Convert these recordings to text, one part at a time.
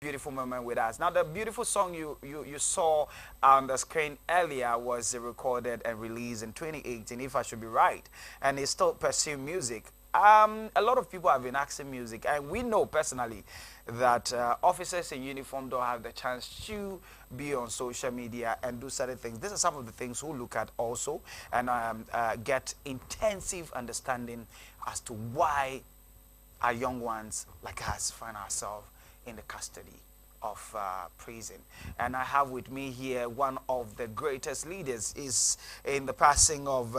beautiful moment with us. Now, the beautiful song you saw on the screen earlier was recorded and released in 2018, if I should be right, and it's still pursuing music. A lot of people have been asking music, and we know personally that officers in uniform don't have the chance to be on social media and do certain things. These are some of the things we'll look at also and get intensive understanding as to why our young ones like us find ourselves in the custody of prison. And I have with me here one of the greatest leaders is in the passing of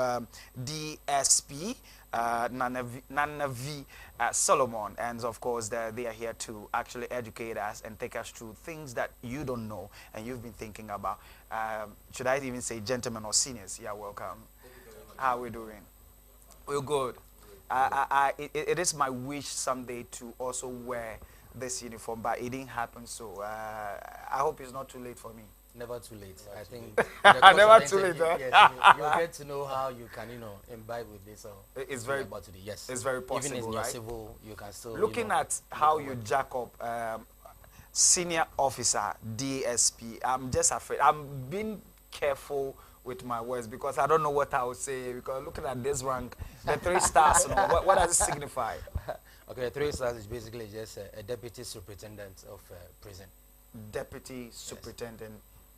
DSP, Nana V. Solomon. And of course, they are here to actually educate us and take us through things that you don't know and you've been thinking about. Should I even say gentlemen or seniors? Yeah, welcome. How are we doing? We're good. It is my wish someday to also wear this uniform, but it didn't happen. So I hope it's not too late for me. Never too late. I think never too late. Yes, you get to know how you can, imbibe with this. So it's very about today. Yes, it's very possible. Even in your right? civil, you can still looking at how you jack up senior officer DSP. I'm just afraid. I'm being careful with my words because I don't know what I would say. Because looking at this rank, the 3 stars, what does it signify? Okay, 3 stars is basically just a deputy superintendent of prison. Deputy superintendent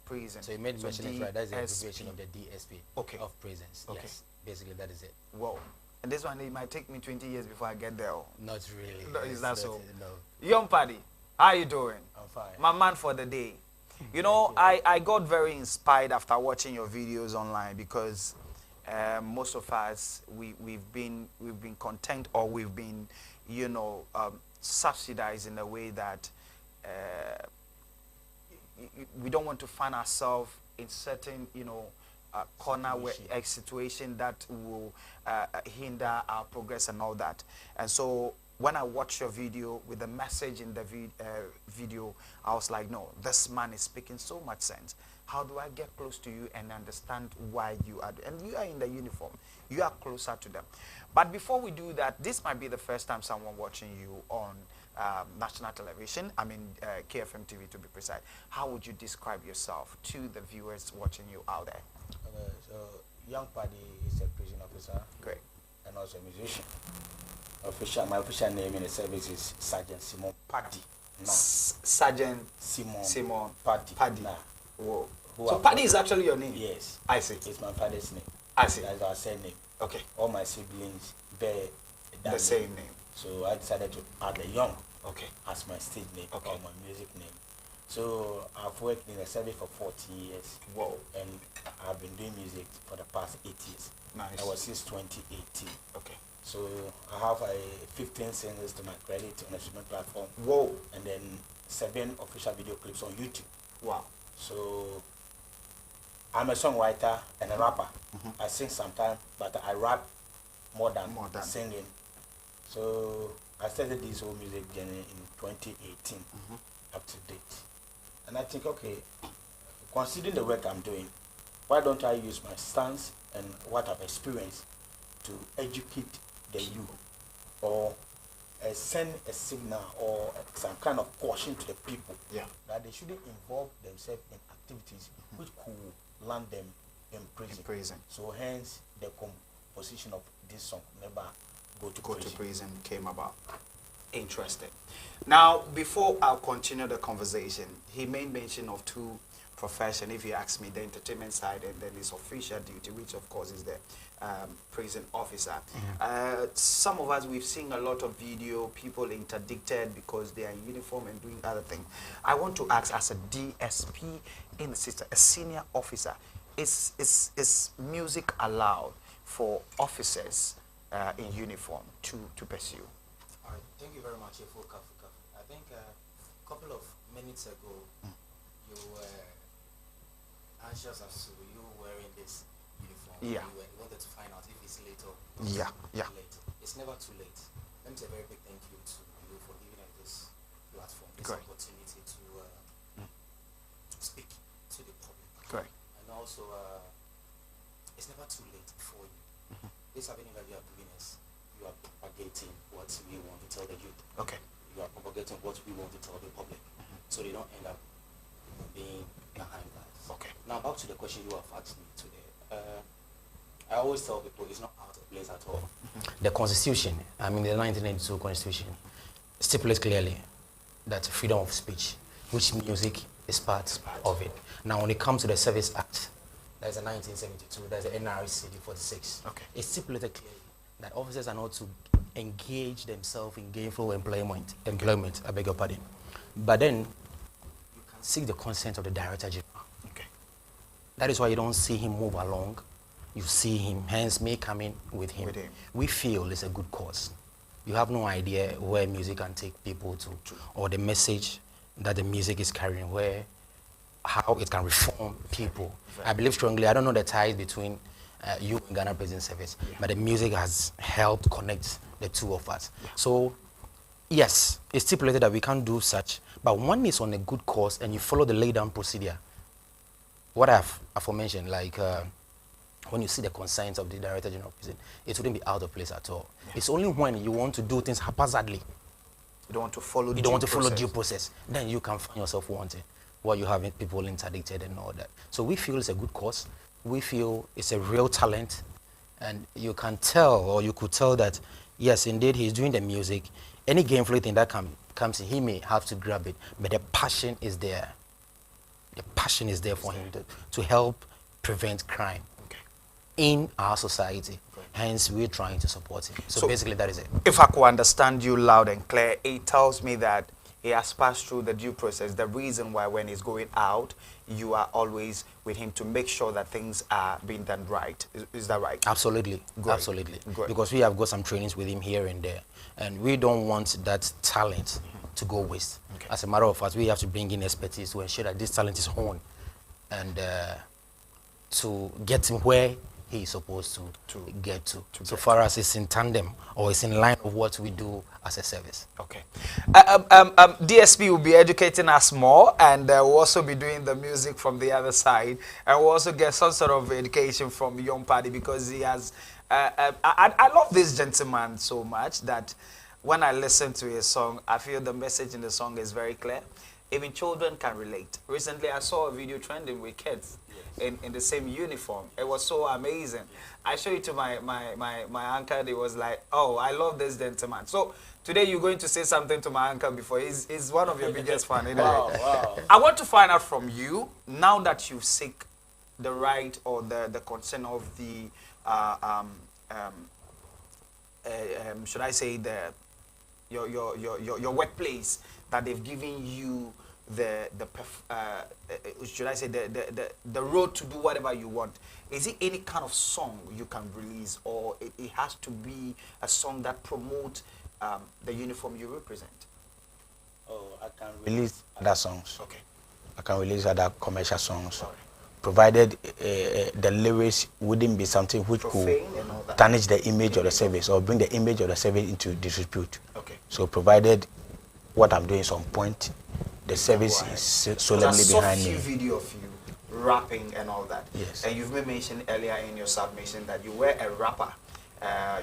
prison. So you made mention it right. That's the abbreviation of the DSP of prisons. Okay. Yes, basically that is it. Wow. And this one, it might take me 20 years before I get there. Not really. No, is that so? No. Young Paddy, how you doing? I'm fine. My man for the day. You know, I got very inspired after watching your videos online because most of us we've been content or we've been subsidized in a way that we don't want to find ourselves in certain corner where a situation that will hinder our progress and all that. And so when I watched your video with the message in the video, I was like, no, this man is speaking so much sense. How do I get close to you and understand why you are? And you are in the uniform. You are closer to them. But before we do that, this might be the first time someone watching you on national television, I mean KFM TV to be precise. How would you describe yourself to the viewers watching you out there? Okay, so Young Paddy is a prison officer. Great. And also a musician. My official name in the service is Sergeant Simon Paddy. Sergeant Simon Paddy. Nah. Whoa. So Paddy is actually your name? Yes. I see. It's my father's name. I see. That's our surname. Okay. All my siblings bear the same name. So I decided to add the Young as my stage name or my music name. So I've worked in the service for 40 years. Whoa. And I've been doing music for the past 8 years. Nice. I was since 2018. Okay. So I have 15 singles to my credit on a streaming platform. Whoa. And then 7 official video clips on YouTube. Wow. So I'm a songwriter and a rapper. I sing sometimes, but I rap more than singing. So I started this whole music journey in 2018 up to date. And I think, okay, considering the work I'm doing, why don't I use my stance and what I've experienced to educate the youth or send a signal or some kind of caution to the people that they shouldn't involve themselves in activities which could land them in prison. So hence the composition of this song, Never Go to Prison, came about. Interesting. Now, before I'll continue the conversation, he made mention of 2 profession, if you ask me, the entertainment side and then his official duty, which of course is the prison officer. Some of us, we've seen a lot of video, people interdicted because they are in uniform and doing other things. I want to ask, as a DSP in the system, a senior officer, is music allowed for officers in uniform to pursue? All right, thank you very much, Efo Kafukafu. I think a couple of minutes ago, you were anxious as to you wearing this uniform. Yeah. You wanted to find out if it's late or late. It's never too late. Let me say a very big thank you to you for giving us this platform, this opportunity to speak to the public. Correct. And also, it's never too late for you. This avenue that you are giving us, you are propagating what we want to tell the youth. Okay. You are propagating what we want to tell the public. so they don't end up being behind bars. Okay. Now back to the question you have asked me today. I always tell people it's not out of place at all. The Constitution, I mean the 1992 Constitution, stipulates clearly that freedom of speech, which music is part of it. Now when it comes to the Service Act, there's a 1972, there's a NRC 46. Okay. It stipulated clearly that officers are not to engage themselves in gainful employment, I beg your pardon. But then you can seek the consent of the Director General. Okay. That is why you don't see him move along. You see him, hence me coming with him. We feel it's a good cause. You have no idea where music can take people to, or the message that the music is carrying, how it can reform people. Right. I believe strongly, I don't know the ties between you and Ghana Prison Service, but the music has helped connect the two of us. Yeah. So, yes, it's stipulated that we can't do such, but one is on a good cause and you follow the laid down procedure. What I've aforementioned, like when you see the conscience of the Director General of Prison, it wouldn't be out of place at all. Yeah. It's only when you want to do things haphazardly. You don't want to follow due process. Then you can find yourself wanting while you have people interdicted and all that. So we feel it's a good cause. We feel it's a real talent. And you can tell, or you could tell that, yes, indeed, he's doing the music. Any gainful thing that comes in, he may have to grab it. But the passion is there. The passion is there for him to help prevent crime in our society. Hence, we're trying to support him. So basically, that is it. If I could understand you loud and clear, it tells me that he has passed through the due process. The reason why when he's going out, you are always with him to make sure that things are being done right. Is that right? Absolutely. Great. Absolutely. Great. Because we have got some trainings with him here and there. And we don't want that talent to go waste. Okay. As a matter of fact, we have to bring in expertise to ensure that this talent is honed and to get him where he is supposed to get to so far as it's in tandem or it's in line with what we do as a service. Okay. DSP will be educating us more, and we'll also be doing the music from the other side, and we'll also get some sort of education from Young Paddy, because he has I love this gentleman so much that when I listen to his song, I feel the message in the song is very clear. Even children can relate. Recently I saw a video trending with kids in the same uniform. It was so amazing. I showed it to my uncle. He was like, oh, I love this gentleman. So today you're going to say something to my uncle before. He's one of your biggest fans. Anyway. Wow. I want to find out from you, now that you seek the right or the consent of the, should I say, your workplace, that they've given you should I say the road to do whatever you want. Is it any kind of song you can release, or it has to be a song that promotes the uniform you represent? Oh, I can release other songs. Okay. I can release other commercial songs, provided the lyrics wouldn't be something which could tarnish the image of the service or bring the image of the service into disrepute. Okay. So provided what I'm doing is on point, the service is solemnly behind me. I saw a video of you rapping and all that. Yes. And you've mentioned earlier in your submission that you were a rapper.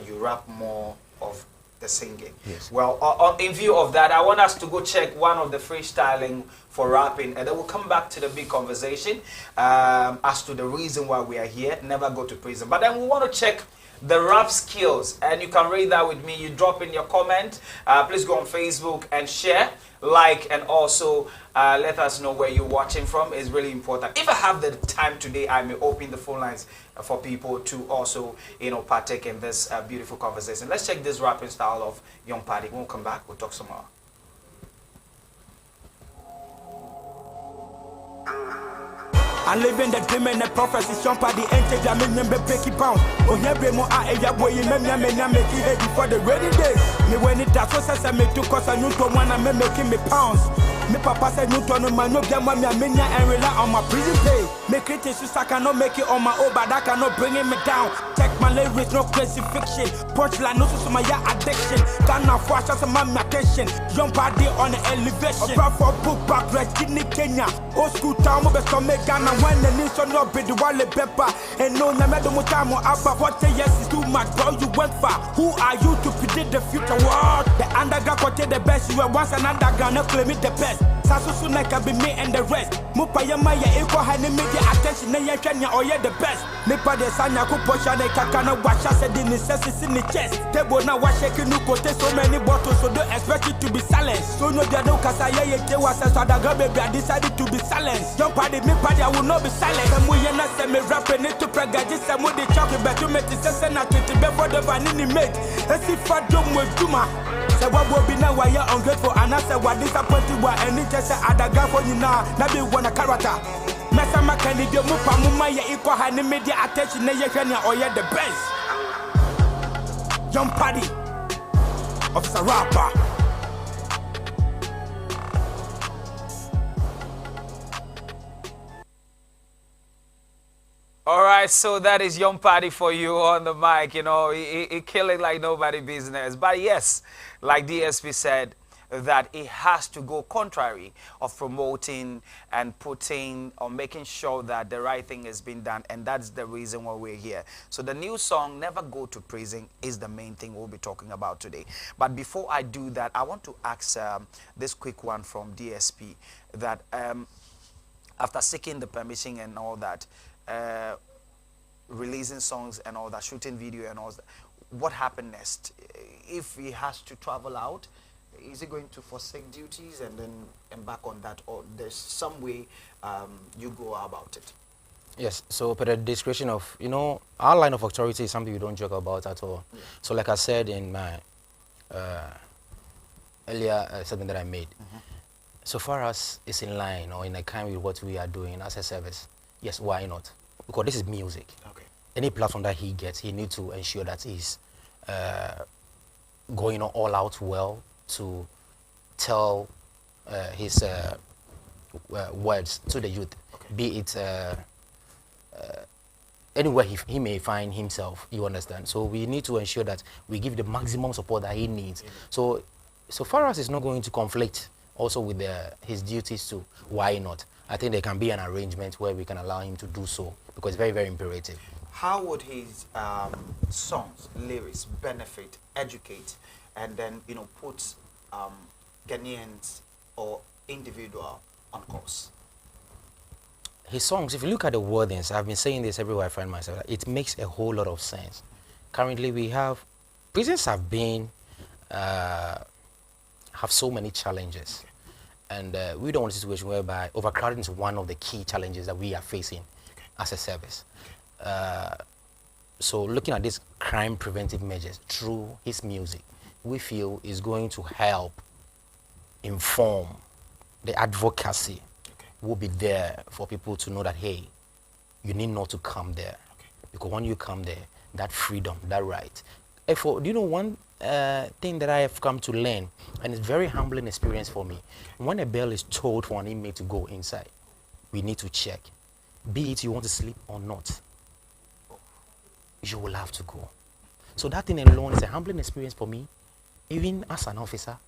You rap more of the singing. Yes. Well, in view of that, I want us to go check one of the freestyling for rapping, and then we'll come back to the big conversation as to the reason why we are here. Never go to prison. But then we want to check the rap skills, and you can rate that with me. You drop in your comment. Please go on Facebook and share, like, and also let us know where you're watching from. It's really important. If I have the time today, I may open the phone lines for people to also, partake in this beautiful conversation. Let's check this rapping style of Young Paddy. We'll come back. We'll talk some more. I live in the dream and the prophecy. Young Paddy entered the million breaky pound. Oh, yeah, Bremo, I boy, you make it ready for the ready days. Me when it does, so I make 2 cause I knew to one and making me pounds. Me papa said, no, man, no, get money, and rely on my prison pay. Make critics, I cannot make it on my own, but I cannot bring me down. Check my lyrics, no crazy fiction. Punchline, no, so my addiction. Ghana for us, my attention. Young Paddy on the elevation. Apart for book back, Kidney Kenya. Old school town, but some make Ghana. When the news on your bed, the wallet pepper, and no, no matter what time or about what yes is too much, bro. You went far. Who are you to predict the future? What the underground got the best? You were once another gun, claim it the best. Sasu Naka be me and the rest. Mupayama ya equal high media attention na yanya or the best. Nipa de Sanya Kuposha de Kakana Washa said the necessity in the chest. They will not wash shaking so many bottles, so don't expect it to be silenced. So no dia no kasaya ye was as Adagabe decided to be silenced. Don't party me party, I will not be silent. And we are not semi rapping it to pragaji some of the chocolate but to make it sense not to before the vanini made. Let's see if I don't with Juma. So what will be now why you're ungrateful and I said what disappointed what and it just said Adaga for you now, not be one a character. Mesama Candido Mupa Mumaya equal high media attention na yekanya or the best. Young Paddy of Sarapa. All right, so that is Young Party for you on the mic. You know, he kill it like nobody business. But yes, like DSP said, that it has to go contrary of promoting and putting or making sure that the right thing is being done, and that's the reason why we're here. So the new song Never Go to Prison is the main thing we'll be talking about today. But before I do that, I want to ask this quick one from DSP that after seeking the permission and all that, releasing songs and all that, shooting video and all that, what happened next? If he has to travel out, is he going to forsake duties and then embark on that, or there's some way you go about it? Yes, so per the discretion of, you know, our line of authority is something we don't joke about at all. Yeah. So like I said in my earlier statement that I made, so far as it's in line or in line with what we are doing as a service, yes, why not? Because this is music. Okay. Any platform that he gets, he needs to ensure that he's going all out well to tell his words to the youth, okay. Be it anywhere he may find himself, you understand. So we need to ensure that we give the maximum support that he needs. So far as it's not going to conflict also with his duties too, why not? I think there can be an arrangement where we can allow him to do so, because it's very, very imperative. How would his songs, lyrics benefit, educate, and then, you know, put Ghanaians or individual on course? His songs, if you look at the wordings, I've been saying this everywhere I find myself, it makes a whole lot of sense. Currently, we have, prisons have so many challenges. And we don't want a situation whereby overcrowding is one of the key challenges that we are facing as a service. So looking at these crime preventive measures through his music, we feel is going to help inform the advocacy. Will be there for people to know that, hey, you need not to come there. Because when you come there, that freedom, that right. Efo, do you know one thing that I have come to learn, and it's a very humbling experience for me? When a bell is tolled for an inmate to go inside, we need to check. Be it you want to sleep or not, you will have to go. So that thing alone is a humbling experience for me, even as an officer.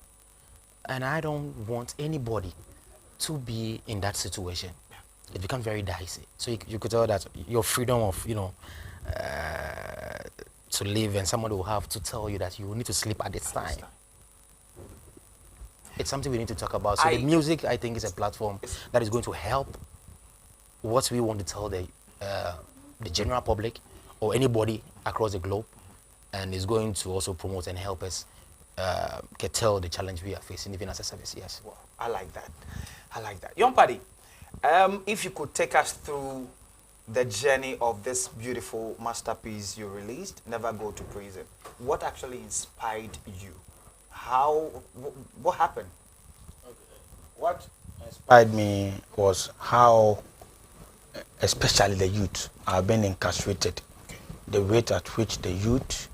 And I don't want anybody to be in that situation. It becomes very dicey. So you could tell that your freedom of, you know, to live, and someone will have to tell you that you need to sleep at this time. It's something we need to talk about. So the music, I think, is a platform that is going to help what we want to tell the general public or anybody across the globe, and is going to also promote and help us tell the challenge we are facing, even as a service. Yes. Wow, I like that. I like that. Young Paddy, if you could take us through the journey of this beautiful masterpiece you released, Never Go to Prison. What actually inspired you? What happened? Okay. What inspired me was how, especially the youth, are being incarcerated. Okay. The rate at which the youth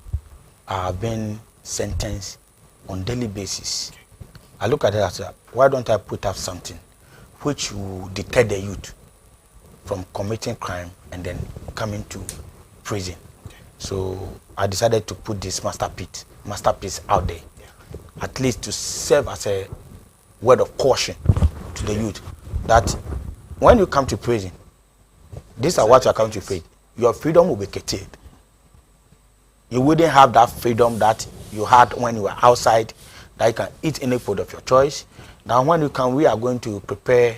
are being sentenced on daily basis. Okay. I look at it as, why don't I put up something which will deter the youth from committing crime and then coming to prison? Okay. So I decided to put this masterpiece out there, at least to serve as a word of caution to the youth that when you come to prison, these are what you are coming to prison. Your freedom will be curtailed. You wouldn't have that freedom that you had when you were outside, that you can eat any food of your choice, Now when you come, we are going to prepare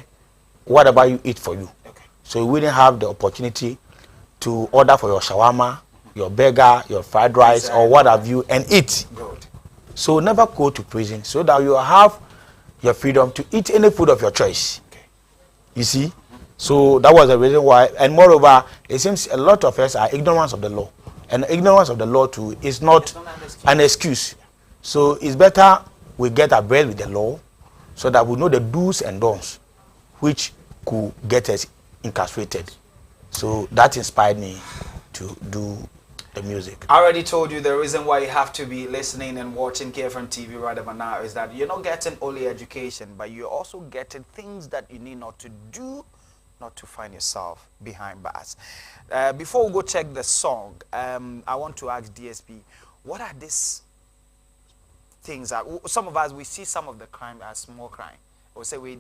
whatever you eat for you. Okay. So you wouldn't have the opportunity to order for your shawarma, your burger, your fried rice, or what have you, and eat. Good. So never go to prison, so that you have your freedom to eat any food of your choice. Okay. You see? So that was the reason why. And moreover, it seems a lot of us are ignorant of the law. And ignorance of the law too is not an excuse. So it's better we get abreast with the law so that we know the do's and don'ts which could get us incarcerated. So that inspired me to do the music. I already told you the reason why you have to be listening and watching KFM TV right about now is that you're not getting only education, but you're also getting things that you need not to do, not to find yourself behind bars. Before we go check the song, I want to ask DSP, what are these things that some of us, we see some of the crime as small crime? Or say we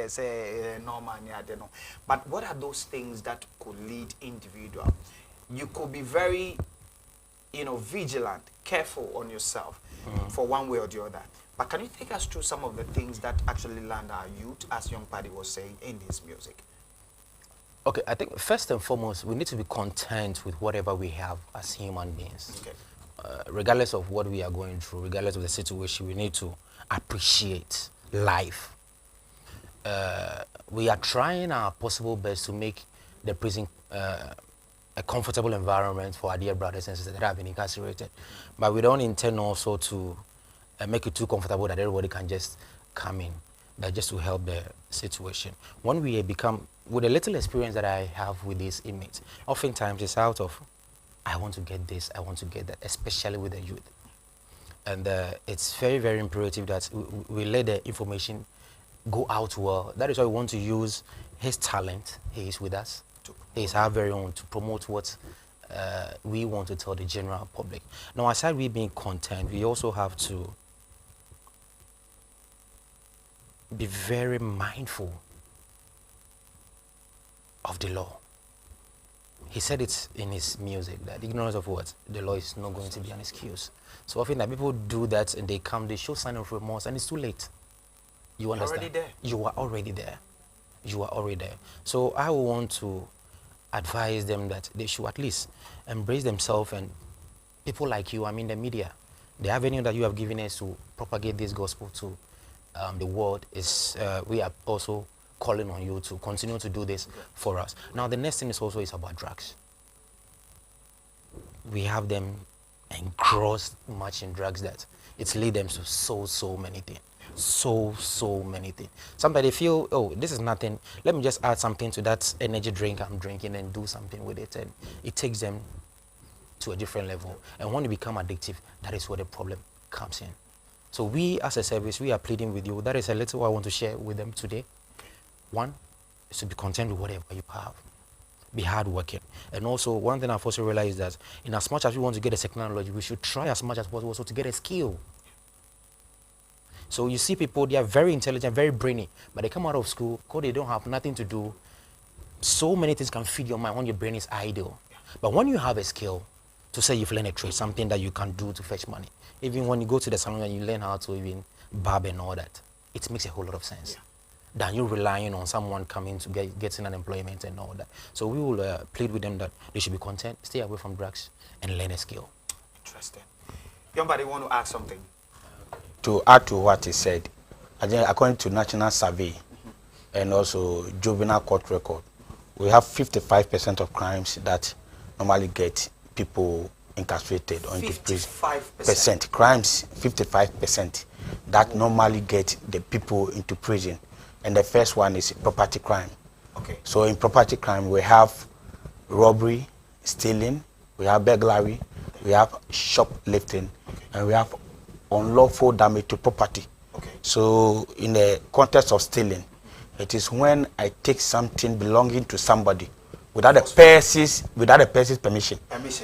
say normal, but what are those things that could lead individual? You could be very, vigilant, careful on yourself for one way or the other. But can you take us through some of the things that actually land our youth, as Young Paddy was saying, in this music? Okay, I think first and foremost, we need to be content with whatever we have as human beings. Okay. Regardless of what we are going through, regardless of the situation, we need to appreciate life. We are trying our possible best to make the prison a comfortable environment for our dear brothers and sisters that have been incarcerated. But we don't intend also to make it too comfortable that everybody can just come in, that just to help the situation. When we become, with a little experience that I have with these inmates, oftentimes it's out of, I want to get this, I want to get that, especially with the youth. And it's very, very imperative that we let the information go out well. That is why we want to use his talent. He is with us. He is our very own to promote what we want to tell the general public. Now, aside we being content, we also have to be very mindful of the law. He said it in his music that ignorance of what? The law is not going to be an excuse. So often that people do that and they come, they show sign of remorse and it's too late. You understand? Already there. You are already there. You are already there. So I want to advise them that they should at least embrace themselves, and people like you, I mean the media, the avenue that you have given us to propagate this gospel to the world is, we are also calling on you to continue to do this for us. Now the next thing is also about drugs. We have them engrossed much in drugs that it's lead them to so many things. So many things. Sometimes they feel, oh, this is nothing, let me just add something to that energy drink I'm drinking and do something with it, and it takes them to a different level. And when you become addictive, that is where the problem comes in. So we as a service, we are pleading with you. That is a little I want to share with them today. One is to be content with whatever you have. Be hardworking. And also, one thing I've also realized that in as much as we want to get a technology, we should try as much as possible also to get a skill. So you see people, they are very intelligent, very brainy, but they come out of school because they don't have nothing to do. So many things can feed your mind when your brain is idle. But when you have a skill, to say you've learned a trade, something that you can do to fetch money, even when you go to the salon and you learn how to even barb and all that, it makes a whole lot of sense than you relying on someone coming to getting unemployment and all that. So we will plead with them that they should be content, stay away from drugs, and learn a skill. Interesting. Somebody want to ask something? To add to what he said, I think according to National Survey and also Juvenile Court Record, we have 55% of crimes that normally get people incarcerated or into prison. 55% crimes, 55% that normally get the people into prison. And the first one is property crime. Okay. So in property crime, we have robbery, stealing, we have burglary, we have shoplifting, and we have unlawful damage to property. Okay. So in the context of stealing, it is when I take something belonging to somebody without a person's permission.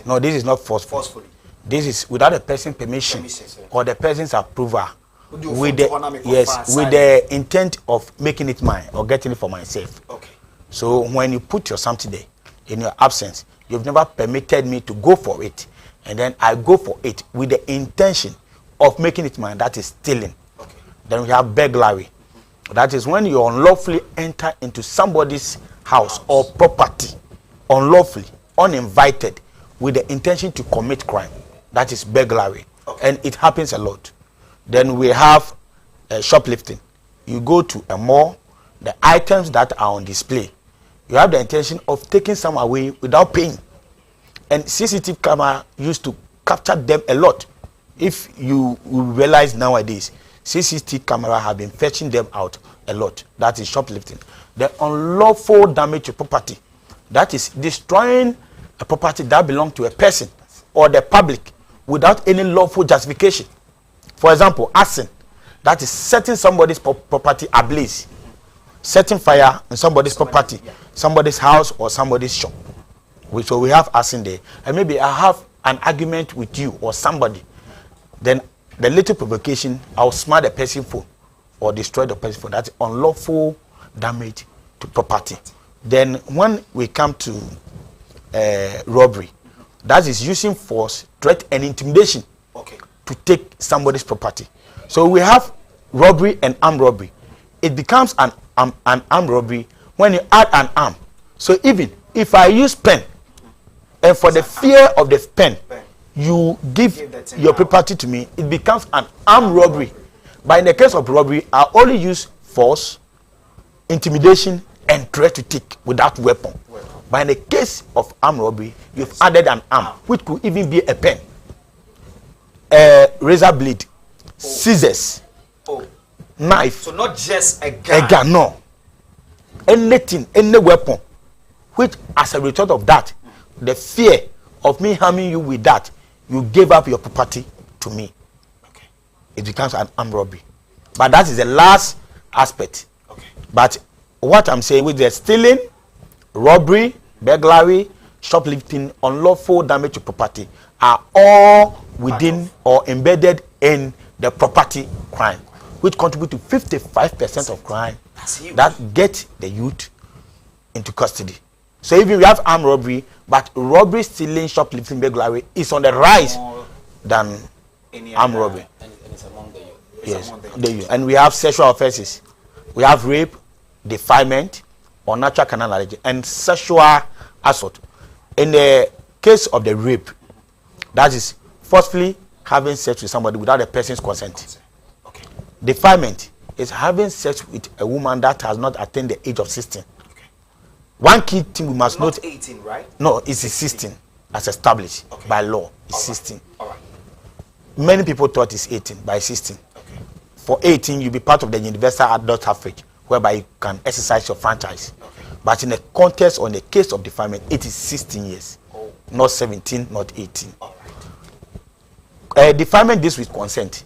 No, this is not forcefully. This is without a person's permission or the person's approval. With the intent of making it mine or getting it for myself. Okay. So when you put your something there in your absence, you've never permitted me to go for it, and then I go for it with the intention of making it mine. That is stealing. Okay. Then we have burglary. That is when you unlawfully enter into somebody's house or property, unlawfully, uninvited, with the intention to commit crime. That is burglary. Okay. And it happens a lot. Then we have shoplifting. You go to a mall, the items that are on display, you have the intention of taking some away without paying. And CCTV camera used to capture them a lot. If you realize nowadays, CCTV camera have been fetching them out a lot. That is shoplifting. The unlawful damage to property. That is destroying a property that belongs to a person or the public without any lawful justification. For example, arson. That is setting somebody's property ablaze. Setting fire in somebody's property, somebody's house or somebody's shop. So we have arson there. And maybe I have an argument with you or somebody. Then the little provocation, I'll smite the person's phone or destroy the person's phone. That's unlawful damage to property. Then when we come to robbery, that is using force, threat, and intimidation to take somebody's property. So we have robbery and armed robbery. It becomes an armed robbery when you add an arm. So even if I use pen, and for the fear of the pen, you give your property to me, it becomes an armed robbery. But in the case of robbery, I only use force, intimidation, and threat to take without weapon. But in the case of armed robbery, you've added an arm, which could even be a pen, a razor blade, scissors, knife. So not just a gun. A gun, no. Anything, any weapon, which as a result of that, the fear of me harming you with that, you gave up your property to me. Okay. It becomes an armed robbery. But that is the last aspect. Okay. But what I'm saying with the stealing, robbery, burglary, shoplifting, unlawful damage to property are all within or embedded in the property crime, which contribute to 55% of crime that get the youth into custody. So even we have armed robbery, but robbery, stealing, shoplifting, burglary is on the rise than armed robbery. And it's among the youth. Yes, the youth. And we have sexual offenses. We have rape, defilement, unnatural carnal knowledge, and sexual assault. In the case of the rape, that is forcefully having sex with somebody without the person's consent. Okay. Defilement is having sex with a woman that has not attained the age of 16. Okay. One key thing we must note. 18, right? No, it's 16 as established by law. It's 16. All right. Many people thought it's 18 by 16. Okay. For 18, you'll be part of the universal adult suffrage, whereby you can exercise your franchise. Okay. But in the context or in the case of defilement, it is 16 years. Oh. Not 17, not 18. All right. Defilement this with consent.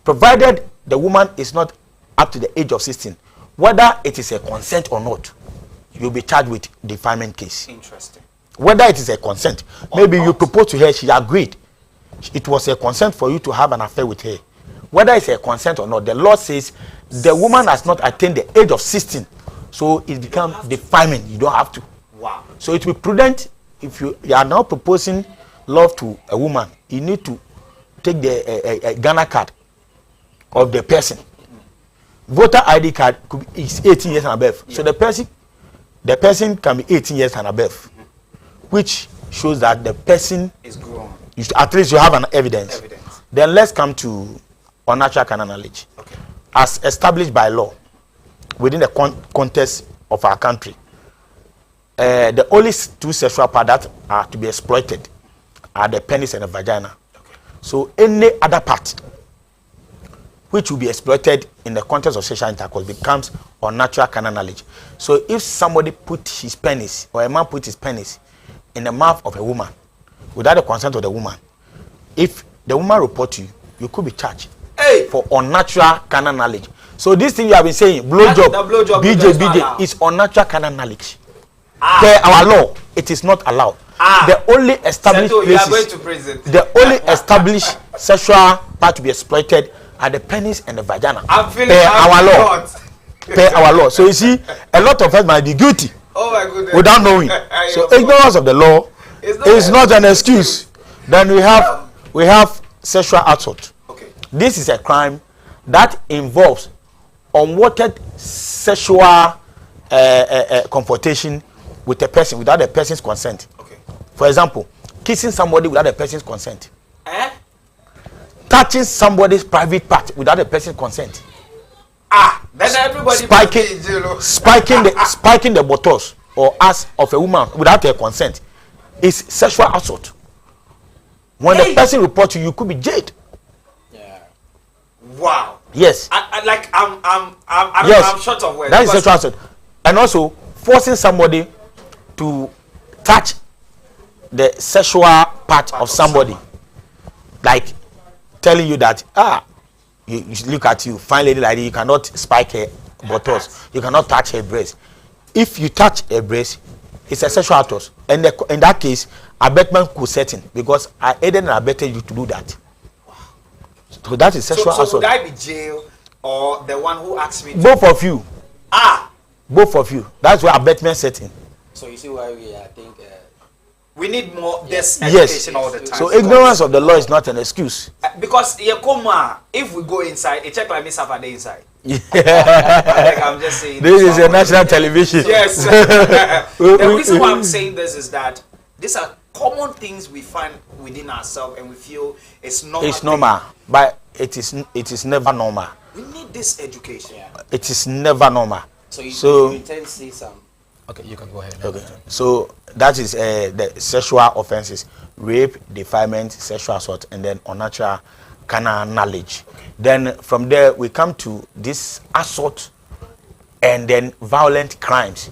Provided the woman is not up to the age of 16, whether it is a consent or not, you'll be charged with defilement case. Interesting. Whether it is a consent, maybe you propose to her, she agreed. It was a consent for you to have an affair with her. Whether it's a consent or not, the law says the woman has not attained the age of 16, so it becomes defilement. You don't have to. Wow. So it will be prudent if you are now proposing love to a woman. You need to take the Ghana card of the person. Voter ID card is 18 years and above. Yeah. So the person can be 18 years and above, which shows that the person is grown. At least you have an evidence. Then let's come to unnatural carnal knowledge. Okay. As established by law within the context of our country, the only two sexual parts that are to be exploited are the penis and the vagina. Okay. So any other part which will be exploited in the context of sexual intercourse becomes unnatural carnal knowledge. So if somebody put his penis, or a man put his penis in the mouth of a woman without the consent of the woman, if the woman report you, you could be charged for unnatural carnal knowledge. So this thing you have been saying, blowjob, BJ, is unnatural carnal knowledge. Per our law, it is not allowed. The only established places, the only established sexual part to be exploited are the penis and the vagina. Per our law. So you see, a lot of us might be guilty without knowing. So ignorance of the law is not an excuse. Then we have sexual assault. Okay. This is a crime that involves unwanted sexual confrontation with a person without a person's consent. Okay. For example, kissing somebody without a person's consent. Eh? Touching somebody's private part without a person's consent. Then everybody spiking the buttocks or ass of a woman without her consent is sexual assault. When the person reports you could be jailed. Yeah. Wow. Yes. I'm short of words. That is sexual assault. And also forcing somebody to touch the sexual part of somebody. Like telling you that you look at you, fine lady like that, you cannot spike her buttocks, you cannot touch her breast. If you touch her breast, it's a sexual assault. And in that case, abetment could set in because I aided and abetted you to do that. So that is sexual assault. So would I be jail or the one who asked me to? Both of you. Both of you. That's where abetment set in. So you see why I think we need more this education all the time. So ignorance of the law is not an excuse. Because if we go inside, a check like me Saturday inside. Like I'm just saying. This is a national television. Yes. The reason why I'm saying this is that these are common things we find within ourselves and we feel it's normal. It's normal, but it is never normal. We need this education. It is never normal. So you intend to say some. Okay, you can go ahead. Okay. So that is the sexual offenses: rape, defilement, sexual assault, and then unnatural carnal knowledge. Then from there we come to this assault and then violent crimes.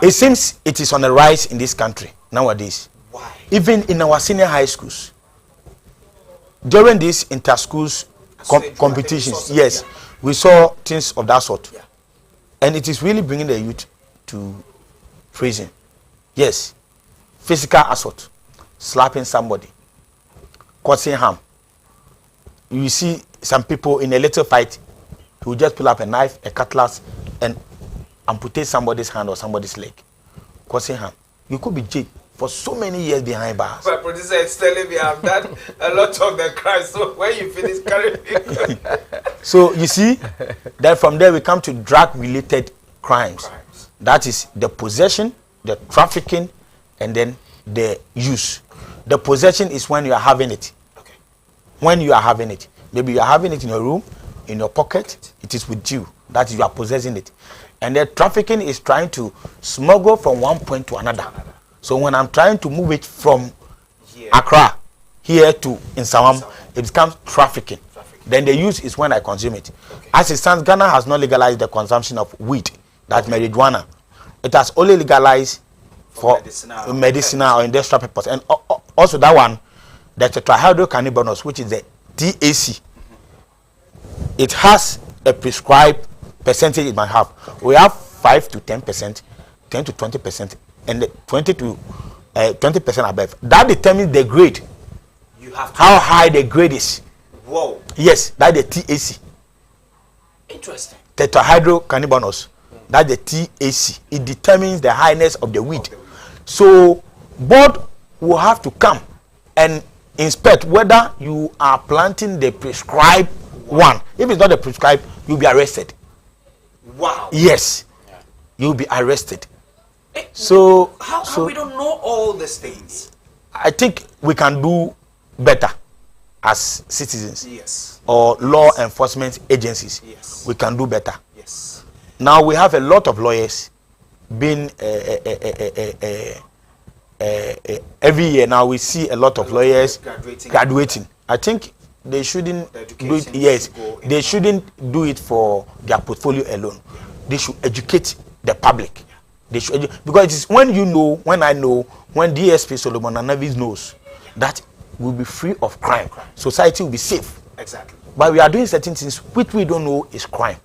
It seems it is on the rise in this country nowadays. Why? Even in our senior high schools, during these inter-schools competitions, yes, we saw things of that sort. Yeah. And it is really bringing the youth to prison. Yes. Physical assault, slapping somebody, causing harm. You see some people in a little fight who just pull up a knife, a cutlass, and amputate somebody's hand or somebody's leg, causing harm. You could be jailed for so many years behind bars. My producer is telling me I've done a lot of the crimes. So when you finish carrying So you see, then from there we come to drug-related crimes. That is the possession, the trafficking, and then the use. The possession is when you are having it. Okay. When you are having it. Maybe you are having it in your room, in your pocket, it is with you. That is, you are possessing it. And the trafficking is trying to smuggle from one point to another. So when I'm trying to move it from Accra here to Nsawam, it becomes trafficking. Then the use is when I consume it. Okay. As it stands, Ghana has not legalized the consumption of weed, that's marijuana. It has only legalized for medicinal or industrial purpose. And also that one, the tetrahydrocannabinol, which is the TAC. It has a prescribed percentage it might have. We have 5 to 10%, 10 to 20%, and 20 to 20% above. That determines the grade. You have to how high the grade is. Whoa. Yes, that's the TAC. Interesting. Tetrahydrocannabinol. That's the TAC. It determines the highness of the weed. So, board will have to come and inspect whether you are planting the prescribed one. If it's not the prescribed, you'll be arrested. Wow. Yes, you'll be arrested. So, how we don't know all these things? I think we can do better as citizens. Yes. Or law enforcement agencies. Yes. We can do better. Yes. Now we have a lot of lawyers being every year now we see a lot of lawyers graduating. I think they shouldn't do it. Yes, they shouldn't do it for their portfolio alone. They should educate the public. They should because it is when I know, when DSP Solomon Anavis knows that we'll be free of crime. Society will be safe. Exactly. But we are doing certain things which we don't know is crime.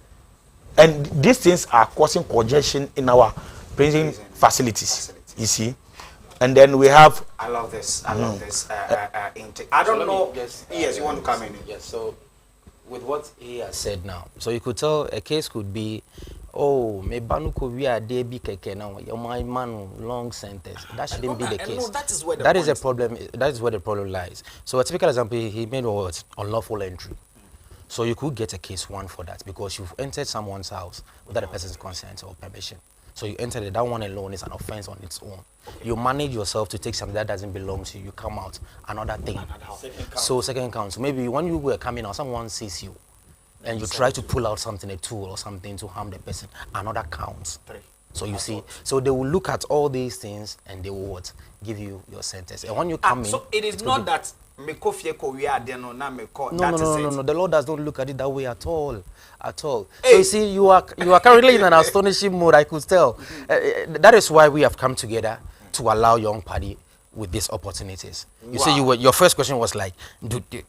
And these things are causing congestion in our prison facilities. You see? And then we have... I love this. I love this intake. I don't know... Yes, you want to come in? Yes, so with what he has said now, so you could tell a case could be, oh, me banu ko wi ade bi keke now, my man long sentence. That shouldn't be the case. No, that is where that is a problem. That is where the problem lies. So a typical example, he made what unlawful entry. So you could get a case 1 for that because you've entered someone's house without the person's consent or permission. So you entered it. That one alone is an offense on its own. Okay. You manage yourself to take something that doesn't belong to you. You come out, another thing. Second count. So maybe when you were coming out, someone sees you and you try to pull out something, a tool or something to harm the person, another counts. 3. So you see, so they will look at all these things and they will what? Give you your sentence. And when you come in, so it is not that no. The Lord does not look at it that way at all. So you see, you are currently in an astonishing mood. I could tell. That is why we have come together to allow young party with these opportunities. You see, your first question was like,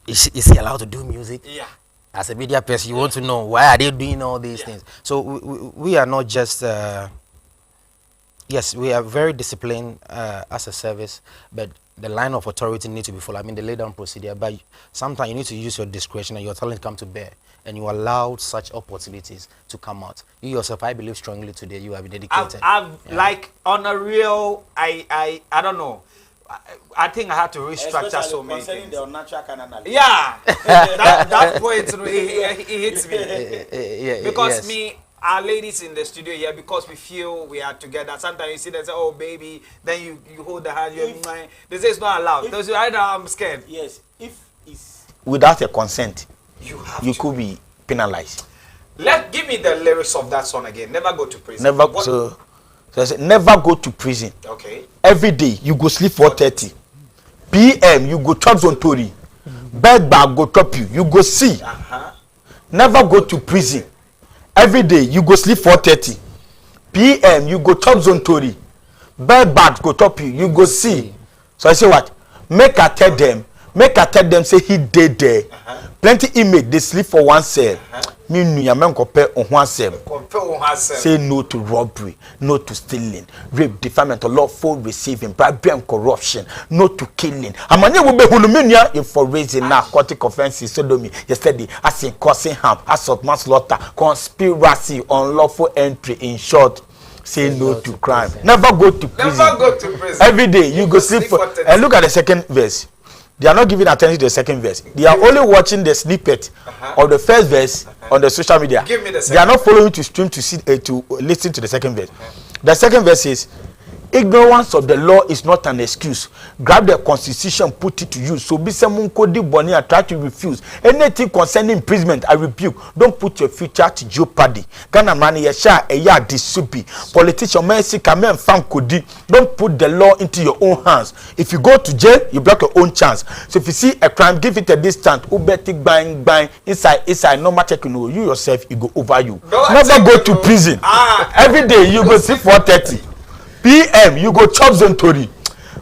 is he allowed to do music? Yeah. As a media person, you want to know why are they doing all these things. So we are not just. Yes, we are very disciplined as a service, but the line of authority needs to be followed. I mean, the lay down procedure, but sometimes you need to use your discretion and your talent come to bear, and you allow such opportunities to come out. You yourself, I believe strongly today, you have been dedicated. Like on a real, I don't know. I think I had to restructure so many things. The natural kind of yeah, that point it hits me. Because me. Our ladies in the studio here, because we feel we are together. Sometimes you see them say, "Oh, baby," then you hold the hand. They say it's not allowed. They say, "I'm scared." Yes, if it's without a consent, you could be penalized. Give me the lyrics of that song again. Never go to prison. Never. So I said, never go to prison. Okay. Every day you go sleep 4:30 p.m. You go chop zontori. Bed bag go chop you. You go see. Never go to prison. Every day you go sleep 4:30 p.m. You go chop zontori. Bed bag go chop you. You go see. So I say what? Make I tell them say he did there. Plenty inmate they sleep for one cell. Me nuyamen compare on one cell. Say no to robbery, no to stealing, rape, defilement, lawful receiving, bribery and corruption, no to killing. Amanye will be hunumania if for raising narcotic offenses, sodomy, yesterday, as in causing harm, assault, manslaughter, conspiracy, unlawful entry. In short, say no to crime. Never go to prison. Never go to prison. Every day you go sleep for. And look at the second verse. They are not giving attention to the second verse. They are only watching the snippet of the first verse on the social media. Give me the second. They are not following to stream to see to listen to the second verse. The second verse is, ignorance of the law is not an excuse. Grab the constitution, put it to use. So be someone code bonny and try to refuse anything concerning imprisonment. I rebuke. Don't put your future to jeopardy. Ghana money yesha eya disupi. Politician mercy kamen fan kodi. Don't put the law into your own hands. If you go to jail, you block your own chance. So if you see a crime, give it a distance. Ubeti bang inside no matter you yourself, you go over you. Never go to prison. Every day you go see 4:30 p.m. you go chop zontori.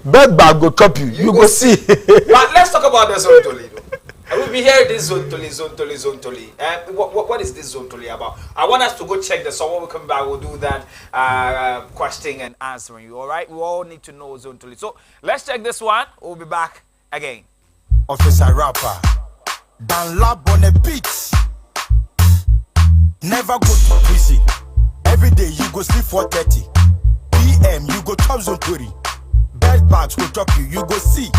Bed bag go chop you. You go see. But let's talk about the zontoli. I will be hearing this zontoli. What is this zontoli about? I want us to go check the song. When we come back, we'll do that question and answering you. All right? We all need to know zontoli. So let's check this one. We'll be back again. Officer rapper, Dan Lab on a beat. Never go to prison. Every day you go sleep 4:30 p.m. You go chop zontori. Bed bags go chop you. You go see.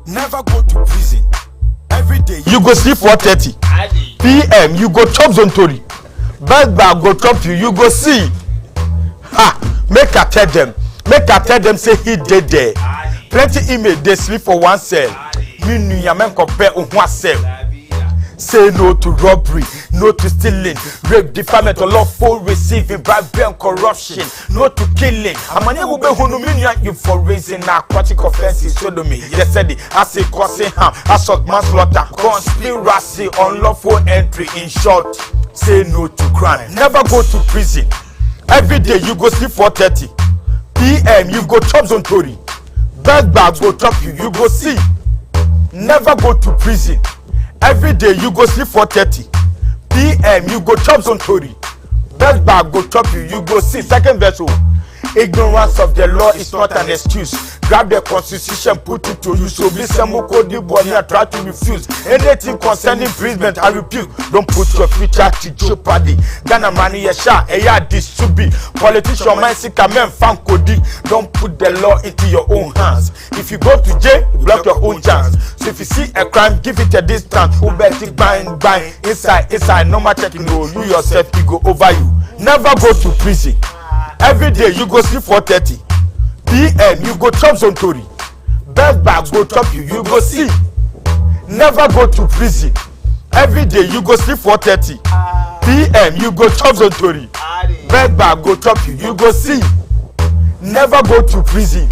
Never go to prison. Every day you go sleep 4:30 p.m. You go chop zontori. Bed bag go chop you. You go see. Ha! Make I tell them say he did there. Plenty email they sleep for one cell. Me nuyamen compare on one cell. Say no to robbery, no to stealing, rape, defilement, unlawful receiving, bribery and corruption, no to killing. Amanye will be hunuminian you for raising aquatic offenses, sodomy, yesterday, as a causing harm, assault, manslaughter, conspiracy, unlawful entry. In short, say no to crime. Never go to prison. Every day you go sleep 4:30 p.m. You go chop zontori. Bed bag go chop you. You go see. Never go to prison. Every day you go sleep 4:30 p.m. You go chop zontori. Bed bag go chop you. You go see. Second verse. Ignorance of the law is not an excuse. Grab the constitution, put it to use. So be some the body and try to refuse anything concerning imprisonment. I repeat, don't put your future to jeopardy. Ghana money, yesha, eya this should be. Politician, man, sick, men, fan kodi. Don't put the law into your own hands. If you go to jail, you block your own chance. So if you see a crime, give it a distance. Who bet it bang, inside, no matter checking, no, you yourself, you go over you. Never go to prison. Every day you go sleep for 30 PM, you go chop some tori. Best bag go chop you, you go see. Never go to prison. Every day you go sleep for 30 PM, you go chop some tori. Best bag go chop you, you go see. Never go to prison.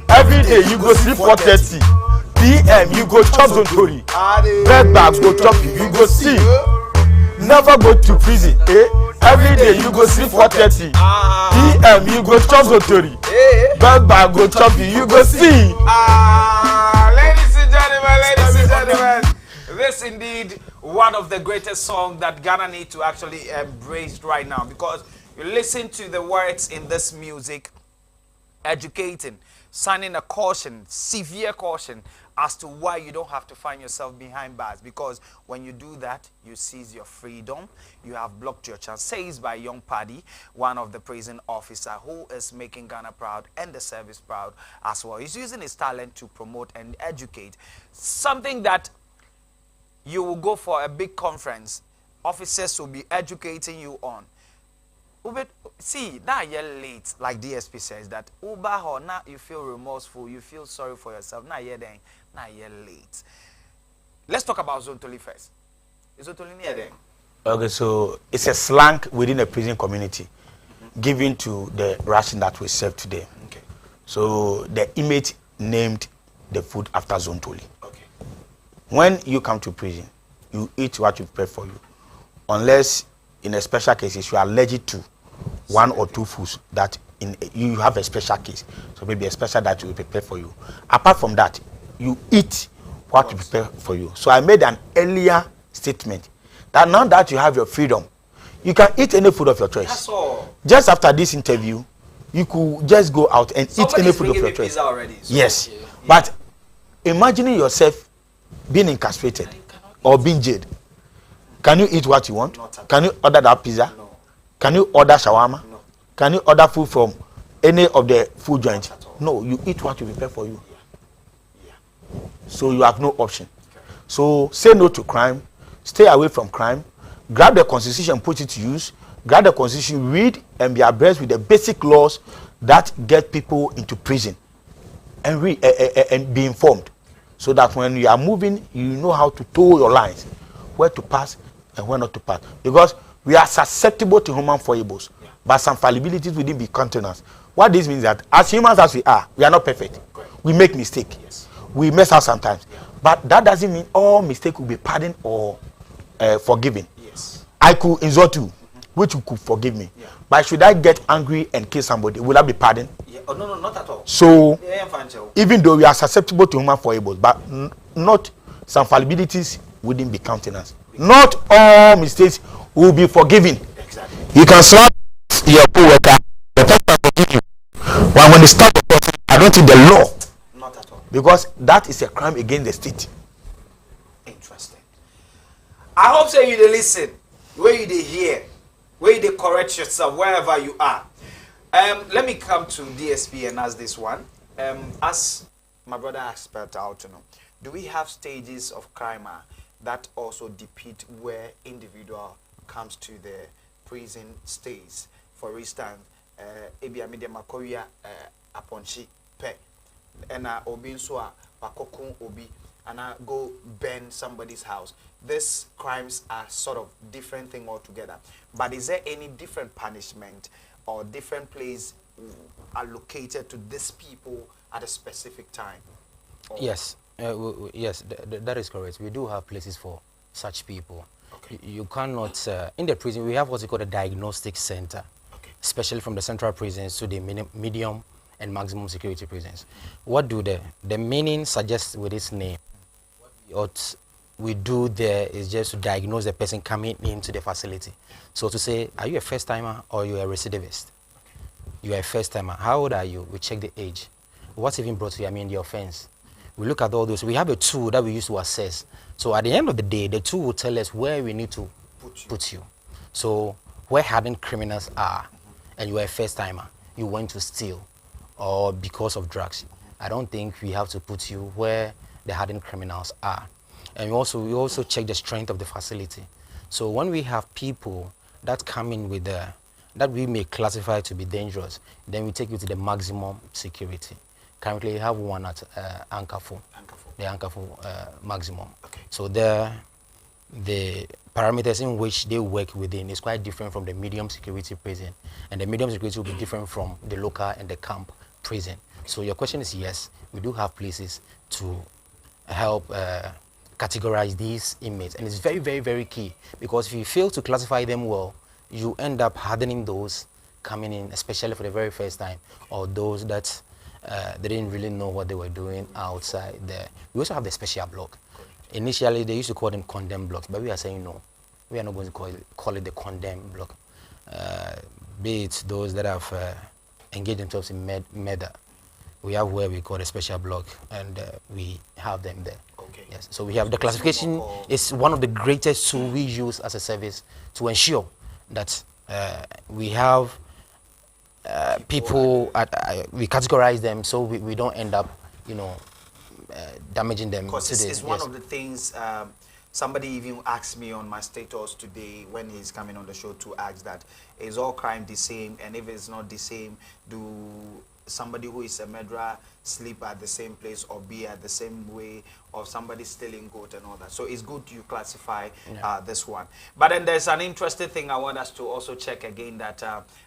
Every day you go sleep for 30 PM, you go chop some tori. Best bag go chop you, you go see. Never go to prison. Every day you go sleep for 30 PM, you go chop some tori. Best bag go chop you, you go see. Ladies and gentlemen, this indeed one of the greatest songs that Ghana need to actually embrace right now, because you listen to the words in this music, educating, signing a caution, severe caution as to why you don't have to find yourself behind bars, because when you do that, you seize your freedom. You have blocked your chance. Says by Young Paddy, one of the prison officer who is making Ghana proud and the service proud as well. He's using his talent to promote and educate. Something that you will go for a big conference, officers will be educating you on. See, now you're late, like DSP says, that Uber or now you feel remorseful, you feel sorry for yourself. Now you're then, now you're late. Let's talk about Zontoli first. Is Zontoli near them? Okay, so it's a slang within the prison community, given to the ration that we serve today. Okay. So the inmate named the food after Zontoli. Okay. When you come to prison, you eat what you prepare for you, unless in a special cases you are allergic to one or two foods that you have a special case, so maybe a special that will prepare for you. Apart from that, you eat what you prepare for you. So I made an earlier statement that now that you have your freedom, you can eat any food of your choice. That's all. Just after this interview, you could just go out and eat any food of your choice. Already, so yes, yeah. But imagining yourself being incarcerated or being jailed, can you eat what you want? Can you order that pizza? No. Can you order shawarma? No. Can you order food from any of the food joints? No, you eat what you prepare for you. Yeah. So you have no option. Okay. So say no to crime, stay away from crime, grab the constitution, put it to use, grab the constitution, read and be abreast with the basic laws that get people into prison, and read and be informed, so that when you are moving, you know how to toe your lines, where to pass and where not to pass. Because we are susceptible to human foibles, but some fallibilities within be countenance. What this means that as humans as we are not perfect. We make mistakes. Yes. We mess up sometimes. But that doesn't mean all mistakes will be pardoned or forgiven. Yes. I could insult you, which you could forgive me. Yeah. But should I get angry and kill somebody, will I be pardoned? Yeah. Oh, no, not at all. So, even though we are susceptible to human foibles, but not some fallibilities wouldn't be countenance. Not all mistakes will be forgiven. Exactly. You can slap your co-worker, the person will forgive you. But when they stop the person, I don't think the law. Not at all. Because that is a crime against the state. Interesting. I hope so you dey listen, where you dey hear, where you dey correct yourself, wherever you are. Let me come to DSP and ask this one. As my brother expert out to know, do we have stages of crime that also depict where individual comes to the prison stays? For instance, ebi amide makoria aponchi pe, ena obi nso a wakokun obi, and I go burn somebody's house. These crimes are sort of different thing altogether. But is there any different punishment or different place allocated to these people at a specific time? Or Yes. Yes, that is correct. We do have places for such people. Okay. You cannot, in the prison, we have what's called a diagnostic center, okay, especially from the central prisons to the medium and maximum security prisons. What do the meaning suggests with its name? What we do there is just to diagnose the person coming into the facility. So to say, are you a first timer or you are a recidivist? You are a first timer. How old are you? We check the age. What even brought you? I mean, the offense. We look at all those. We have a tool that we use to assess. So at the end of the day, the tool will tell us where we need to put you. So where hardened criminals are, and you are a first timer, you went to steal, or because of drugs. I don't think we have to put you where the hardened criminals are. And we also check the strength of the facility. So when we have people that come in with that we may classify to be dangerous, then we take you to the maximum security. Currently, we have one at Ankafu, the Ankafu maximum. Okay. So the parameters in which they work within is quite different from the medium security prison, and the medium security will be different from the local and the camp prison. So your question is yes, we do have places to help categorize these inmates, and it's very, very, very key, because if you fail to classify them well, you end up hardening those coming in, especially for the very first time, or those that they didn't really know what they were doing outside there. We also have the special block. Initially, they used to call them condemned blocks, but we are saying no. We are not going to call it the condemned block. Be it those that have engaged themselves in murder. We have where we call a special block, and we have them there. Okay. Yes. So we have the classification is one of the greatest tools we use as a service to ensure that we have people we categorize them, so we don't end up, damaging them. Because it's one of the things. Somebody even asked me on my status today when he's coming on the show to ask that, is all crime the same? And if it's not the same, do somebody who is a murderer sleep at the same place or be at the same way, or somebody stealing goat and all that? So it's good you classify this one. But then there's an interesting thing I want us to also check again, that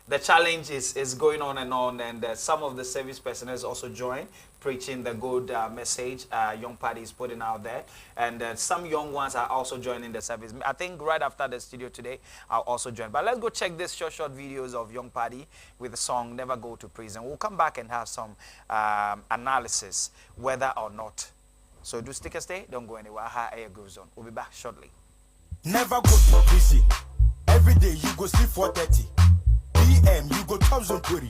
the challenge is going on, and some of the service personnel also join preaching the good message Young Party is putting out there, and some young ones are also joining the service. I think right after the studio today I'll also join. But let's go check this short videos of Young Party with the song Never Go to Prison. We'll come back and have some analysis whether or not. So do stick and stay, don't go anywhere. Aha, air goes on. We'll be back shortly. Never go to prison. Every day you go sleep 4:30 PM, you go top zone 20.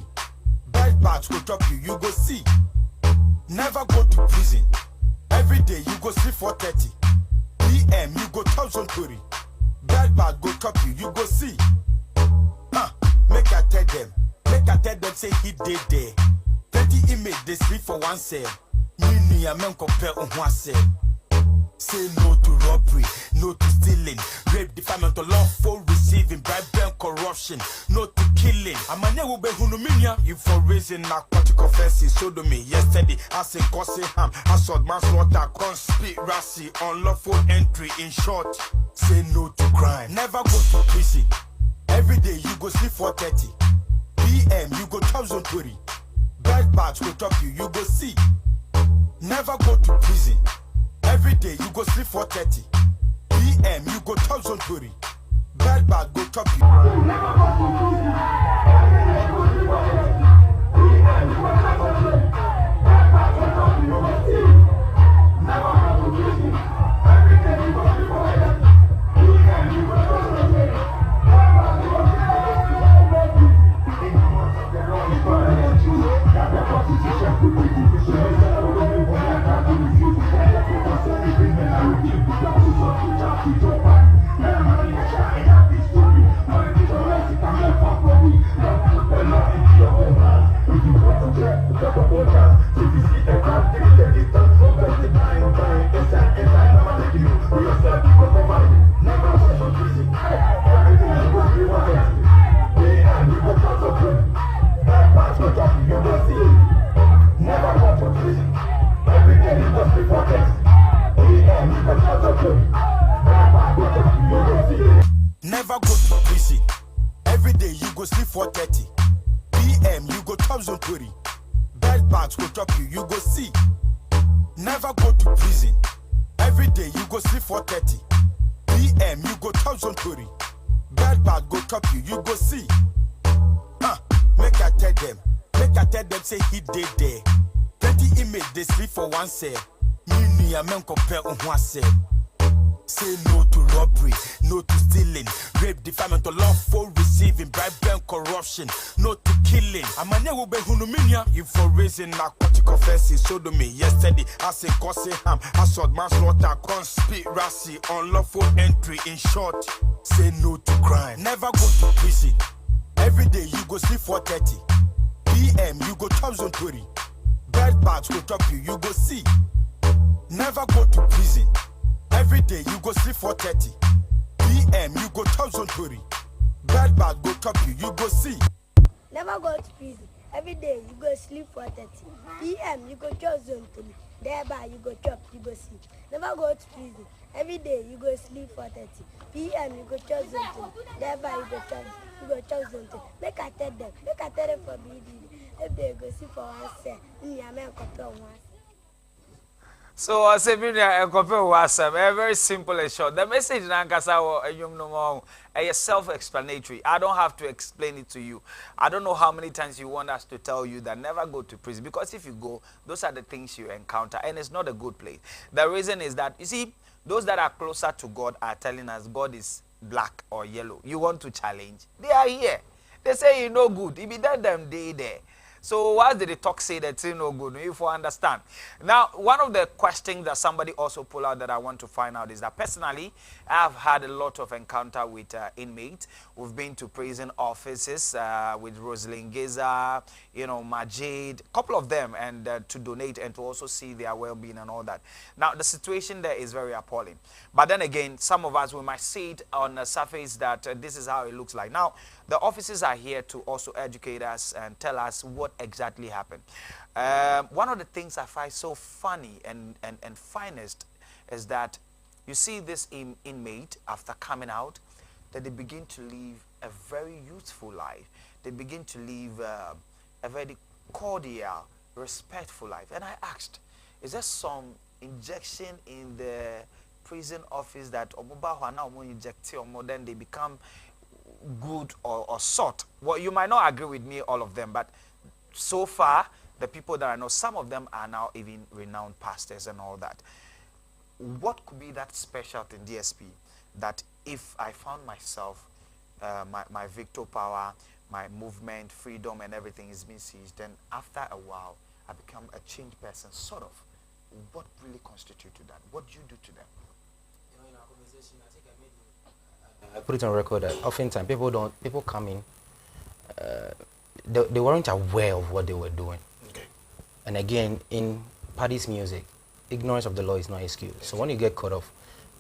Bad bags go drop you, you go see. Never go to prison. Every day you go sleep 4:30 PM, you go top zone 20. Bad bag go drop you, you go see. Make I tell them say he did there. 30 inmates they sleep for one cell. Me a man compare on one cell. Say no to robbery, no to stealing, rape, defilement, lawful receiving, bribe and corruption, no to killing. Amanya will be hunuminia, you for raising narcotic offenses, sodomy, yesterday, as in causing harm, assault, manslaughter, conspiracy, unlawful entry, in short. Say no to crime. Never go to prison. Every day you go sleep 4:30 PM, you go top zone 20. Bad bags go top you, you go see. Never go to prison. Every day you go sleep 4:30 PM, you go top zone 20. Bad bag go top you. Never go to prison. Every day you go sleep 4:30 PM, you go top zone 20. Bad bag go top you, you go see. Never go to prison. Every day you go sleep 4:30 PM, you go top zone 20. Bad bag go top you. Never go to prison. Every day you go sleep 4:30 PM, you go top zone 20. Bad bags go drop you, you go see. Never go to prison. Every day you go sleep 4:30 PM, you go top zone 20. Bad bag go drop you, you go see. Make I tell them say he did there. 30 inmates they sleep for one cell. Me a man compare on one cell. Say no to robbery, no to stealing, rape, defilement, lawful receiving, bribe and corruption, no to killing. I'm a new be hunuminia. If for raising narcotic offenses, sodomy yesterday, I say causing harm, assault, manslaughter, conspiracy, unlawful entry. In short, say no to crime. Never go to prison. Every day you go sleep 4:30 p.m. You go chop zone 20. Bed bags go chop you, you go see. Never go to prison. Every day you go sleep 4:30 p.m. You go chop zone 20. Bed bag go chop you, you go see. Never go to prison. Every day you go sleep 4:30 p.m. You go chop zone 3. Thereby you go chop, you go see. Never go to prison. Every day you go sleep 4:30 p.m. You go chop zone 3. Thereby you go chop zone 3. Make I tell them for BD. If they go see for one say, so I say a compare WhatsApp, very simple and short. The message in Ankasa is self-explanatory. I don't have to explain it to you. I don't know how many times you want us to tell you that never go to prison, because if you go, those are the things you encounter, and it's not a good place. The reason is that, you see, those that are closer to God are telling us God is black or yellow. You want to challenge? They are here. They say you no good. If you tell them they there. So why did the talk say that it's no good? If you understand. Now, one of the questions that somebody also pulled out that I want to find out is that personally, I've had a lot of encounter with inmates. We've been to prison offices with Rosalind Geza, Majid, a couple of them, and to donate and to also see their well-being and all that. Now, the situation there is very appalling. But then again, some of us, we might see it on the surface that this is how it looks like. Now, the officers are here to also educate us and tell us what exactly happened. One of the things I find so funny and finest is that you see this inmate, after coming out, that they begin to live a very youthful life. They begin to live a very cordial, respectful life. And I asked, is there some injection in the prison office that then they become good or sort? Well, you might not agree with me, all of them, but so far, the people that I know, some of them are now even renowned pastors and all that. What could be that special in DSP that if I found myself, my Victor power, my movement, freedom, and everything is being seized, then after a while, I become a changed person, sort of? What really constitutes that? What do you do to them? In our conversation, I think I made I put it on record that oftentimes people come in, they weren't aware of what they were doing. Okay. And again, in Paddy's music, ignorance of the law is not excuse. So when you get caught off,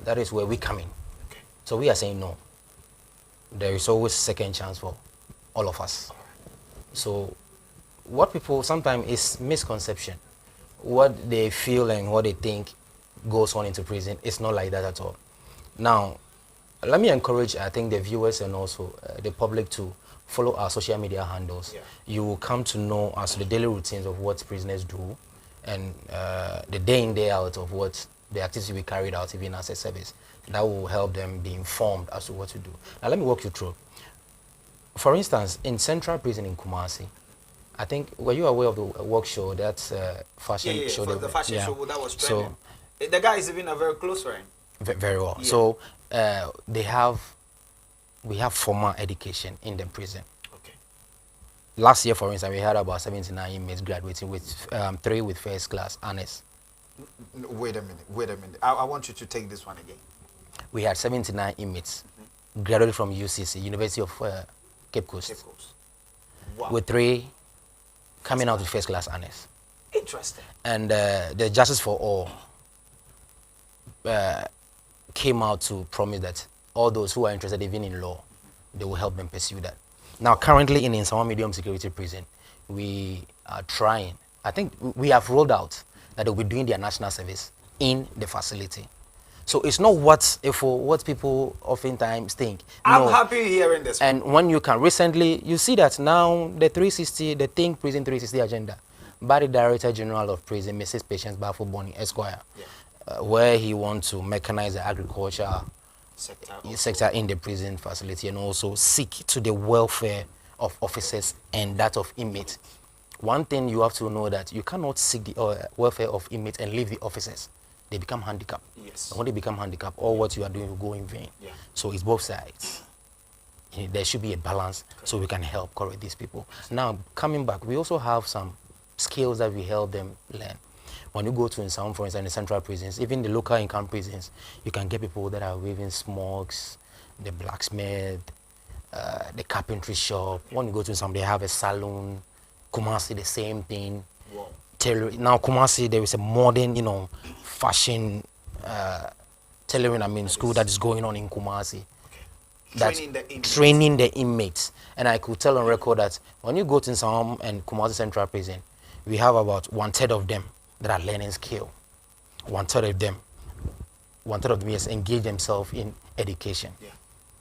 that is where we come in. Okay. So we are saying no. There is always second chance for all of us. So what people sometimes is misconception. What they feel and what they think goes on into prison, it's not like that at all. Now, let me encourage, I think, the viewers and also the public to follow our social media handles. Yeah. You will come to know us the daily routines of what prisoners do and the day in, day out of what the activity we carried out even as a service. That will help them be informed as to what to do. Now, let me walk you through. For instance, in Central Prison in Kumasi, I think, were you aware of the work show, that fashion show? For the fashion show that was trending. So, the guy is even a very close friend. Very well. Yeah. So we have formal education in the prison. Okay. Last year, for instance, we had about 79 inmates graduating with 3 with first class honors. Wait a minute. I want you to take this one again. We had 79 inmates graduated from UCC, University of Cape Coast, Wow. with 3 coming out with first class honors. Interesting. And the Justice for All came out to promise that all those who are interested even in law, they will help them pursue that. Now, currently in Insawa Medium Security Prison, we are trying. I think we have rolled out that they'll be doing their national service in the facility. So it's not what people oftentimes think. I'm happy hearing this. And when you can recently, you see that now the Think Prison 360 agenda by the Director General of Prison, Mrs. Patience Bafo Boni Esquire, where he wants to mechanize the agriculture sector in the prison facility and also seek to the welfare of officers and that of inmates. One thing you have to know that you cannot seek the welfare of inmates and leave the officers. They become handicapped. Yes. And when they become handicapped, all what you are doing will go in vain. Yeah. So it's both sides. There should be a balance so we can help correct these people. Now, coming back, we also have some skills that we help them learn. When you go to in some, for instance, in the central prisons, even the local income prisons, you can get people that are weaving smokes, the blacksmith, the carpentry shop. When you go to some, they have a salon. Kumasi, the same thing. Wow. Now, Kumasi, there is a modern, fashion tailoring, school that is going on in Kumasi. That's training the inmates. And I could tell on record that when you go to Nsawam and Kumasi Central Prison, we have about 1/3 of them that are learning skill. 1/3 of them, yes, engage themselves in education. Yeah.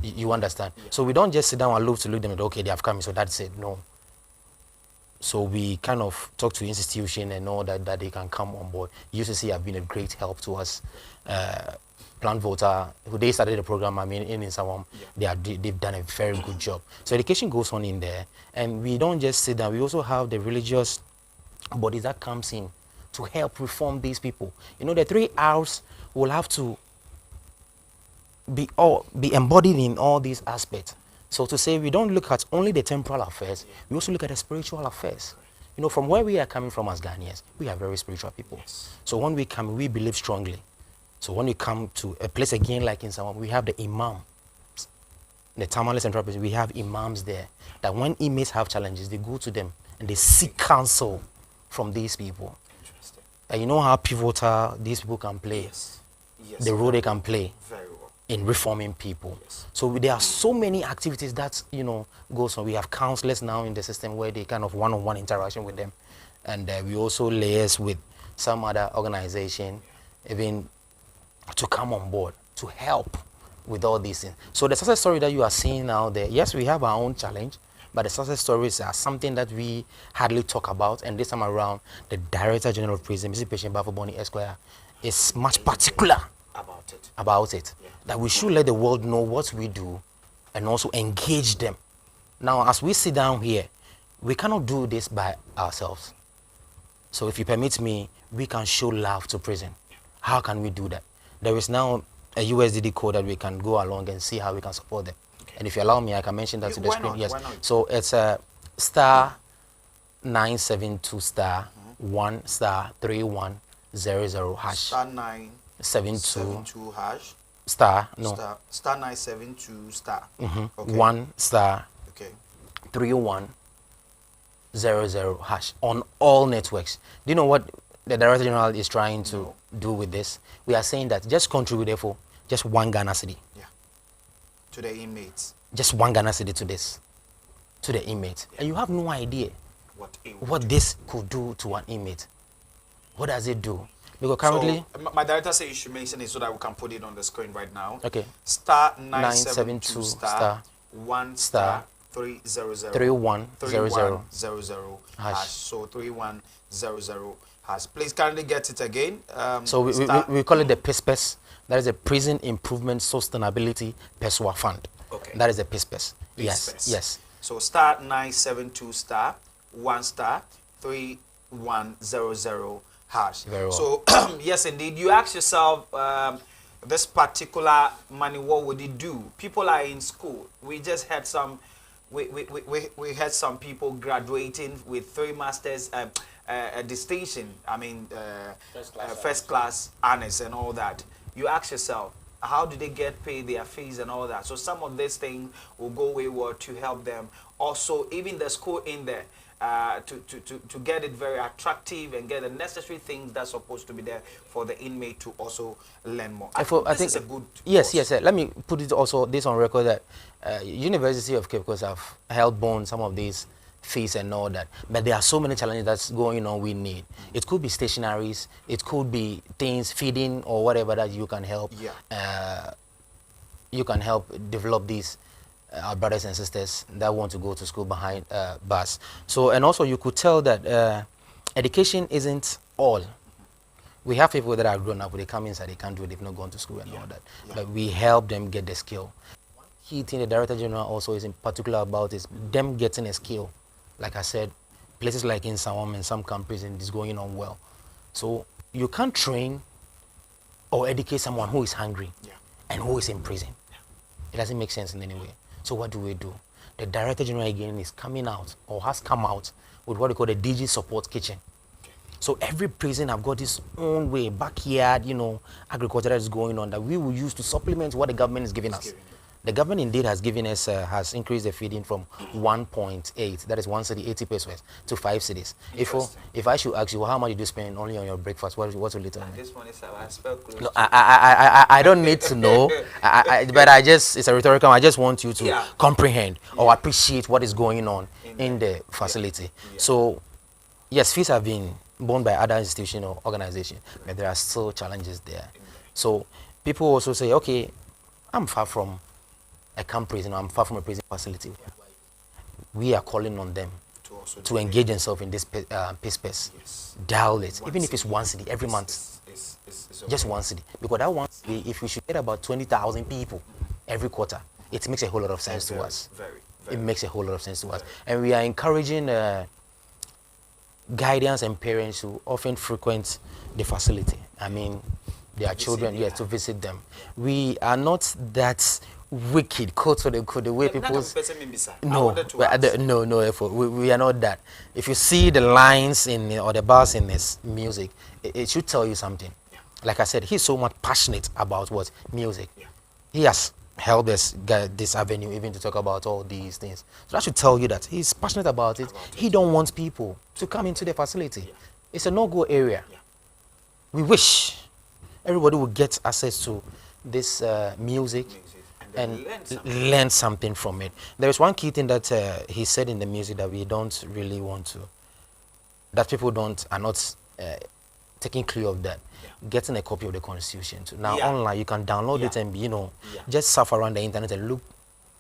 You understand? Yeah. So we don't just sit down and look them and okay, they have come, so that's it. No. So we kind of talk to the institution and know that they can come on board. UCC have been a great help to us. Plant Voter, who they started the program, in Nsawam, they've done a very good job. So education goes on in there, and we don't just sit down. We also have the religious bodies that comes in to help reform these people. The 3 R's will have to be embodied in all these aspects. So to say we don't look at only the temporal affairs, we also look at the spiritual affairs. From where we are coming from as Ghanaians, we are very spiritual people. Yes. So when we come, we believe strongly. So when we come to a place again like in Nsawam, we have the imam. The Tamale Central Prison, we have imams there. That when inmates have challenges, they go to them and they seek counsel from these people. Interesting. And you know how pivotal these people can play. Yes. The role they can play. Very well. In reforming people. Yes. So there are so many activities that, goes on. We have counselors now in the system where they kind of one-on-one interaction with them. And we also liaise with some other organization, even to come on board, to help with all these things. So the success story that you are seeing now there, yes, we have our own challenge, but the success stories are something that we hardly talk about. And this time around, the Director General of Prison, Mr. Patient Bafoboni Esquire, is much particular about it. Yeah. That we should let the world know what we do and also engage them. Now, as we sit down here, we cannot do this by ourselves. So if you permit me, we can show love to prison. How can we do that? There is now a USDD code that we can go along and see how we can support them. Okay. And if you allow me, I can mention that to the screen. Yes. So it's a *972 *1 *3100 hash. *972 hash. *972 Okay. 1 okay. 3100 hash on all networks. Do you know what the Director General is trying to do with this? We are saying that just contribute, therefore, just 1 Ghana cedi. Yeah. To the inmates. Just 1 Ghana cedi to this. To the inmates. Yeah. And you have no idea what this could do to an inmate. What does it do? Because currently... So, my director said you should mention it so that we can put it on the screen right now. Okay. *972 *1 *300 3100 hash. So 3100 hash. Please kindly get it again. So we call it the PISPES. That is a Prison Improvement Sustainability PESWA Fund. Okay. That is a PISPES. Yes. So *972 *1 *3100 hash. Very well. So yes, indeed, you ask yourself, this particular money, what would it do? People are in school. We just had some. We had some people graduating with 3 masters, distinction. First class honors and all that. You ask yourself, how do they get paid their fees and all that? So some of these things will go wayward to help them. Also, even the school in there, to get it very attractive and get the necessary things that's supposed to be there for the inmate to also learn more. I think it's a good yes. Let me put it also this on record that University of Cape Coast have helped bond some of these fees and all that, but there are so many challenges that's going on. We need it could be stationaries, it could be things feeding or whatever that you can help. You can help develop these our brothers and sisters that want to go to school behind bars. So, and also you could tell that education isn't all. We have people that are grown up, they come inside, they can't do it, they've not gone to school and all that. But we help them get the skill. One key thing the Director General also is in particular about is them getting a skill. Like I said, places like in Nsawam and some countries and it's going on well. So you can't train or educate someone who is hungry and who is in prison. It doesn't make sense in any way. So what do we do? The Director General again is coming out, or has come out, with what they call the DG support kitchen. So every prison have got its own way, backyard, you know, agriculture that is going on that we will use to supplement what the government is giving us. The government indeed has given us, has increased the feeding from 1.8, that is 1 city, 80 pesos, to 5 cities. If I should ask you, well, how much did you spend only on your breakfast? What will it tell me? This one is I spell close. No, I don't need to know, but it's a rhetorical. I just want you to comprehend or appreciate what is going on in the facility. So, yes, fees have been borne by other institutions or organizations, but there are still challenges there. So, people also say, okay, I'm far from a camp prison, or I'm far from a prison facility. We are calling on them to engage themselves in this pay space. Dial it, even if it's 1 city every month. Just 1 city. Because that 1 city, if we should get about 20,000 people every quarter, it makes a whole lot of sense to us. It makes a whole lot of sense to us. And we are encouraging guardians and parents who often frequent the facility. I mean, their children, to visit them. We are not that wicked, quote for the way people. No, we are not that. If you see the lines in or the bars in his music, it should tell you something. Like I said, he's so much passionate about what music. He has held this avenue even to talk about all these things. So that should tell you that he's passionate about it. He don't want people to come into the facility. It's a no-go area. We wish everybody would get access to this music and learn something from it. There is one key thing that he said in the music that we don't really want to, that people are not taking clue of that. Getting a copy of the Constitution. Now online, you can download it and just surf around the internet and look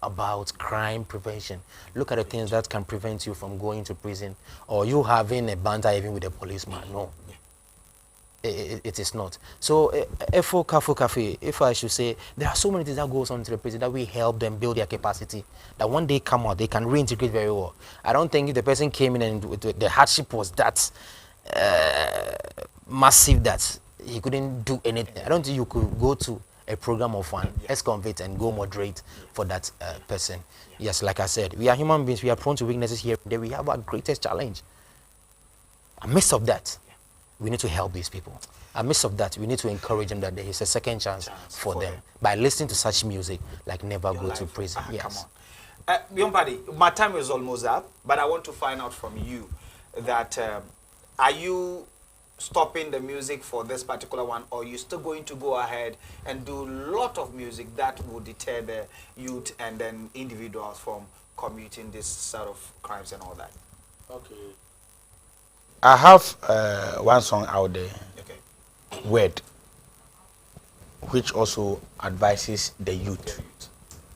about crime prevention. Look at the things that can prevent you from going to prison or you having a banter even with a policeman. No. It is not. So, Efo Kafukafu, if I should say, there are so many things that goes on to the prison that we help them build their capacity, that when they come out, they can reintegrate very well. I don't think if the person came in and the hardship was that massive that he couldn't do anything. I don't think you could go to a program of one ex-convict and go moderate for that person. Yes, like I said, we are human beings. We are prone to weaknesses here. There we have our greatest challenge. Amidst of that, we need to help these people. Amidst of that, we need to encourage them that there is a second chance for them by listening to such music like Never Go to Prison. Yes. Come on. Young Paddy, my time is almost up, but I want to find out from you that are you stopping the music for this particular one, or you still going to go ahead and do a lot of music that will deter the youth and then individuals from committing this sort of crimes and all that? Okay. I have one song out there, Word, which also advises the youth.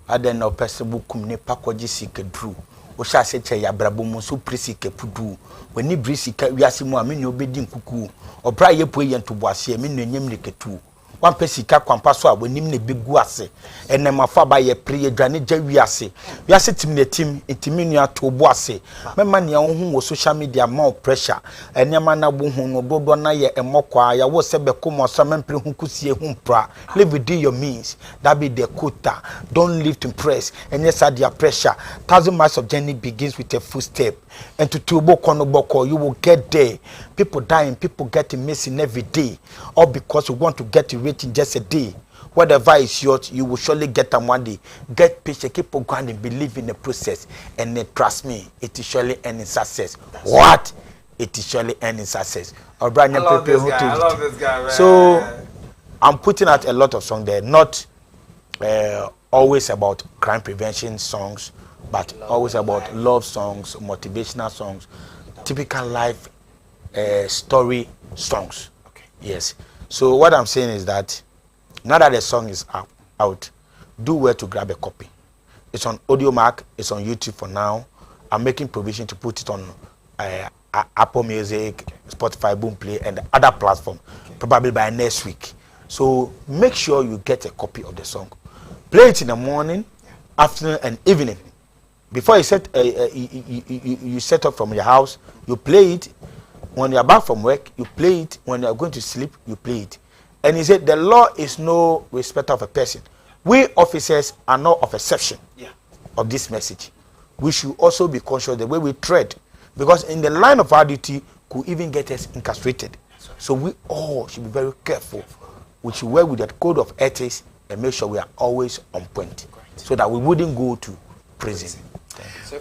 I don't know, person kum ne pakoji sike dru. O sha se che ya brabo mu so presike pudu. When ni brisika wiase mu ameni obedi nkuku. Obra ye po ye ntoboase me nanyam ne ketu. One pesika kwampa so a wanim ne begu ase. Enem afa ba ye pre ye dwane gya wiase. Wiase tim ne tim intimi nua to bo ase. Mema ne ho wo social media ma pressure. Enema na bo hu no dodo na ye emokwa ya wo se be komo so mempre hu kusie hu mpra. Live within your means. That be the quota. Don't live to impress. And yes, their pressure. 1,000 miles of journey begins with a footstep. And to tubo kono boko, you will get there. People dying, people getting missing every day. All because we want to get it in just a day. Whatever is yours, you will surely get them one day. Get patient, keep on going and believe in the process. And then trust me, it is surely ending success. What? It is surely ending success. I love this guy, man. So, I'm putting out a lot of songs there. Not always about crime prevention songs, but always about love songs, motivational songs, typical life story songs. Okay. Yes. So what I'm saying is that now that the song is out, do well to grab a copy. It's on Audio Mark. It's on YouTube for now. I'm making provision to put it on Apple Music, Spotify, Boomplay, and other platforms, probably by next week. So make sure you get a copy of the song. Play it in the morning, afternoon, and evening. Before you set up from your house, you play it. When you are back from work, you play it. When you are going to sleep, you play it. And he said, the law is no respect of a person. We officers are not of exception. Yeah. of this message, we should also be conscious the way we tread, because in the line of our duty could even get us incarcerated. So we all should be very careful. We should work with that code of ethics and make sure we are always on point, so that we wouldn't go to prison.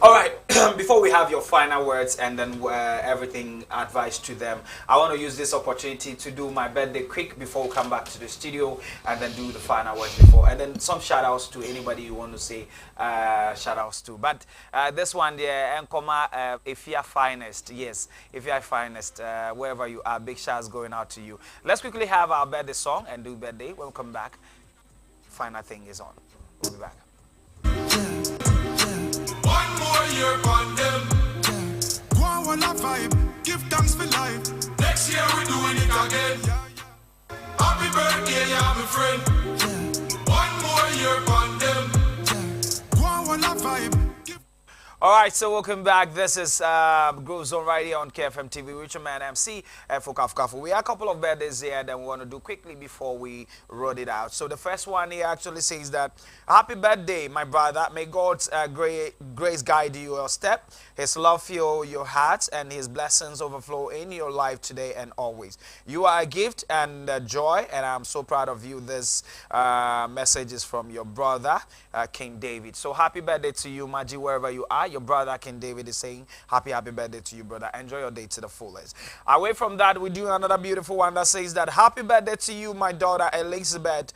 All right, before we have your final words and then everything advice to them, I want to use this opportunity to do my birthday quick before we come back to the studio, and then do the final words before, and then some shout outs to anybody you want to say shout outs to. But this one there, Nkoma, if you are finest, yes, if you are finest, wherever you are, big shouts going out to you. Let's quickly have our birthday song and do birthday. When we come back, final thing is on. We'll be back. One more year on them. Go on, wanna vibe. Give thanks for life. Next year we doing it again. Happy birthday, yeah, my friend. One more year on them. Go on, wanna vibe. All right, so welcome back. This is Groove Zone right here on KFM TV. Richard Man MC, Efo Kafukafu. We have a couple of birthdays here that we want to do quickly before we roll it out. So the first one here actually says that, happy birthday, my brother. May God's grace guide you your step, His love fill your heart, and His blessings overflow in your life today and always. You are a gift and a joy, and I'm so proud of you. This message is from your brother, King David. So happy birthday to you, Maji, wherever you are. Your brother King David is saying happy birthday to you, brother. Enjoy your day to the fullest. Away from that, we do another beautiful one that says that happy birthday to you, my daughter Elizabeth.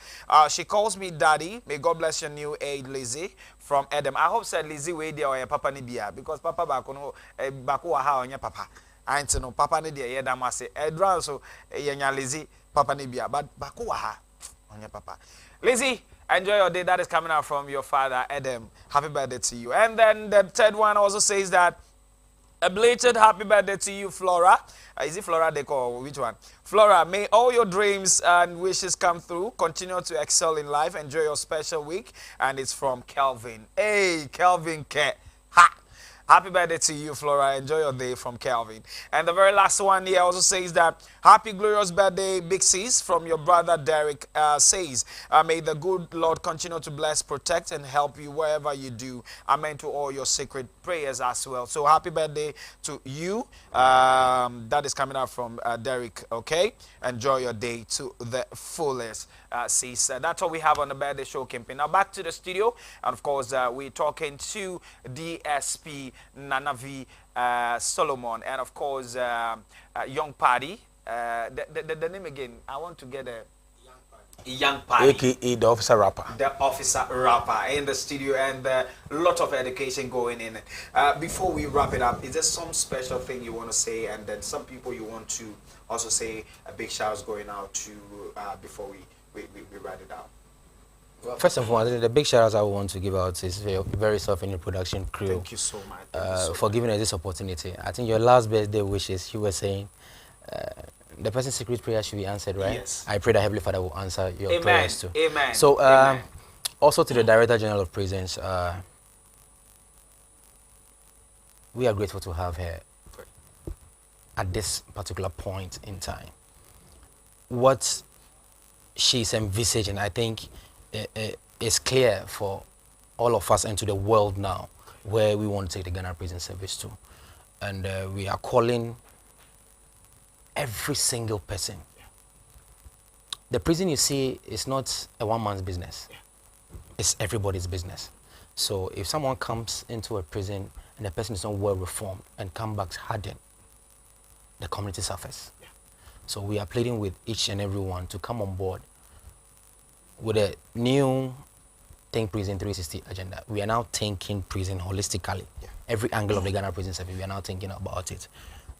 She calls me daddy. May God bless your new age, Lizzie from Edem. I hope said Lizzie way there or papa nibia, because papa bakono bako ha on your papa. I ain't no papa nibia yeda mase edra so yenya Lizzie papa nibia, but bako ha on your papa. Lizzie, enjoy your day. That is coming out from your father, Adam. Happy birthday to you. And then the third one also says that a belated happy birthday to you, Flora. Is it Flora they call? Which one? Flora, may all your dreams and wishes come through. Continue to excel in life. Enjoy your special week. And it's from Kelvin. Hey, Kelvin K. Ha! Happy birthday to you, Flora. Enjoy your day from Kelvin. And the very last one here also says that happy glorious birthday, Big Sis, from your brother Derek. Says, may the good Lord continue to bless, protect, and help you wherever you do. Amen to all your sacred prayers as well. So happy birthday to you. That is coming out from Derek. Okay, enjoy your day to the fullest. Sis, that's all we have on the birthday show campaign. Now back to the studio, and of course we're talking to DSP Nanavi Solomon, and of course Young Party. The name again, I want to get a Young Party, AKA the officer rapper. The officer rapper in the studio, and a lot of education going in. Before we wrap it up, is there some special thing you want to say, and then some people you want to also say a big shout out going out to before we write it out? Well, first and foremost, the big shout out I want to give out is very self-in production crew. Thank you so much. For giving us this opportunity. I think your last birthday wishes, you were saying the person's secret prayer should be answered, right? Yes. I pray that Heavenly Father will answer your Amen. prayers too. Amen. So, Amen. also to the Director General of Prisons, we are grateful to have her at this particular point in time. What she's envisaging, I think, is clear for all of us and to the world now, where we want to take the Ghana Prison Service to. And we are calling every single person. The prison, you see, is not a one-man's business. It's everybody's business. So if someone comes into a prison and the person is not well reformed and comes back hardened, the community suffers. So we are pleading with each and every one to come on board with a new Think Prison 360 agenda. We are now thinking prison holistically. Every angle of the Ghana Prison Service, we are now thinking about it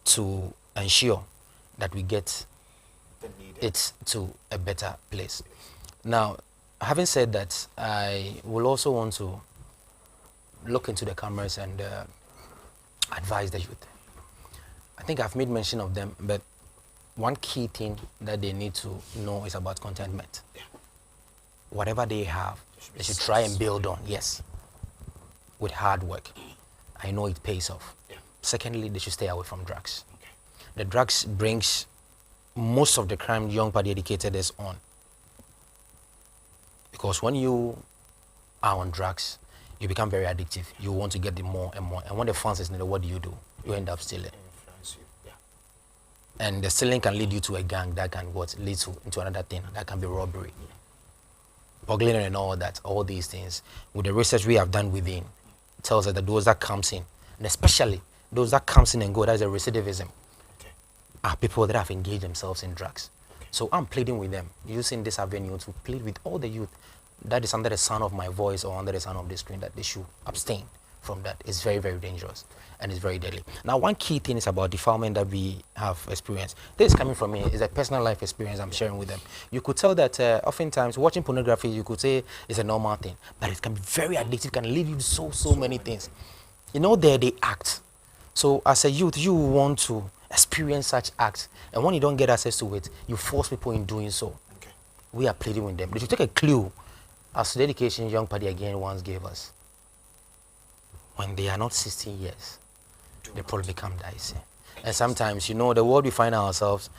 to ensure that we get it to a better place. Now, having said that, I will also want to look into the cameras and advise the youth. I think I've made mention of them, but one key thing that they need to know is about contentment. Whatever they have, they should try and build on, yes, with hard work. I know it pays off. Secondly, they should stay away from drugs. The drugs brings most of the crime young party educated is on. Because when you are on drugs, you become very addictive. You want to get the more and more. And when the funds is needed, what do? You end up stealing. And the stealing can lead you to a gang that can lead to into another thing. That can be robbery, burglary, and all these things. With the research we have done within, tells us that those that comes in, and especially those that comes in and go, that is a recidivism, are people that have engaged themselves in drugs. So I'm pleading with them, using this avenue to plead with all the youth that is under the sound of my voice or under the sound of the screen, that they should abstain from that. It's very, very dangerous and it's very deadly. Now, one key thing is about defilement that we have experienced. This is coming from me. It's a personal life experience I'm sharing with them. You could tell that oftentimes watching pornography, you could say it's a normal thing, but it can be very addictive, can leave you so many things. You know, they act. So as a youth, you want to experience such acts, and when you don't get access to it, you force people in doing so. We are pleading with them. They should take a clue as to the education Young Paddy again once gave us. When they are not 16 years, they probably become dicey. And sometimes, you know, the world we find ourselves,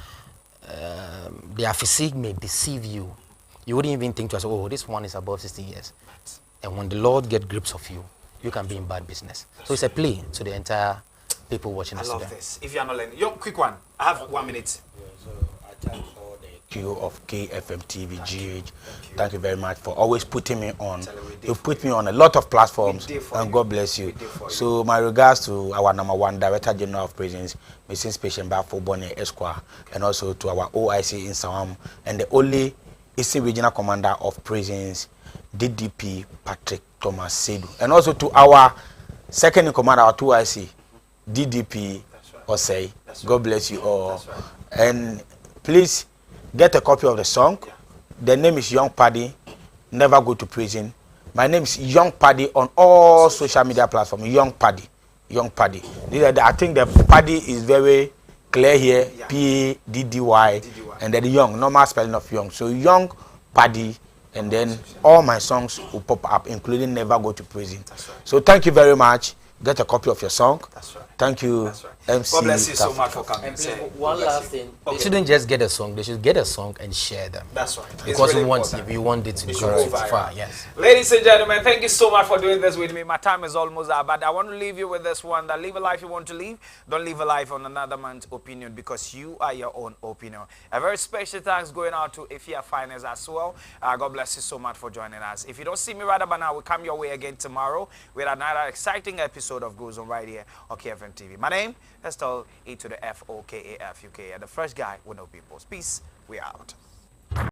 their physique may deceive you. You wouldn't even think to yourself, oh, this one is above 16 years. And when the Lord get grips of you, you can be in bad business. So it's a plea to the entire people watching us. I love this. If you are not learning, yo, quick one. I have 1 minute. Yeah, so I thank all the crew of KFM TV, GH. Thank you very much for always putting me on. You've put me on a lot of platforms, and God bless you. So my regards to our #1 Director General of Prisons, Mrs. Patient Bafo Bonnie Esquire, and also to our OIC in Sawam, and the only Eastern Regional Commander of Prisons, DDP Patrick Thomas Sedu, and also to our second in command, our 2IC, DDP Osei. God bless you all. And please get a copy of the song. The name is Young Paddy, Never Go to Prison. My name is Young Paddy on all social media platforms. Young Paddy. Young Paddy. I think the Paddy is very clear here. P-A-D-D-Y. And then the Young, normal spelling of Young. So Young Paddy. And then all my songs will pop up, including Never Go to Prison. So thank you very much. Get a copy of your song. That's right. Thank you, MC. God bless you so much for coming. And one last thing, they shouldn't just get a song. They should get a song and share them. That's right. Because really we want it to go far. Yes. Ladies and gentlemen, thank you so much for doing this with me. My time is almost up, but I want to leave you with this one: that live a life you want to live. Don't live a life on another man's opinion, because you are your own opinion. A very special thanks going out to Efia Finance as well. God bless you so much for joining us. If you don't see me right about now, we'll come your way again tomorrow with another exciting episode of Goes On right here on KFM TV. My name is still E to the F-O-K-A-F-U-K, and the first guy with no peoples. Peace. We out.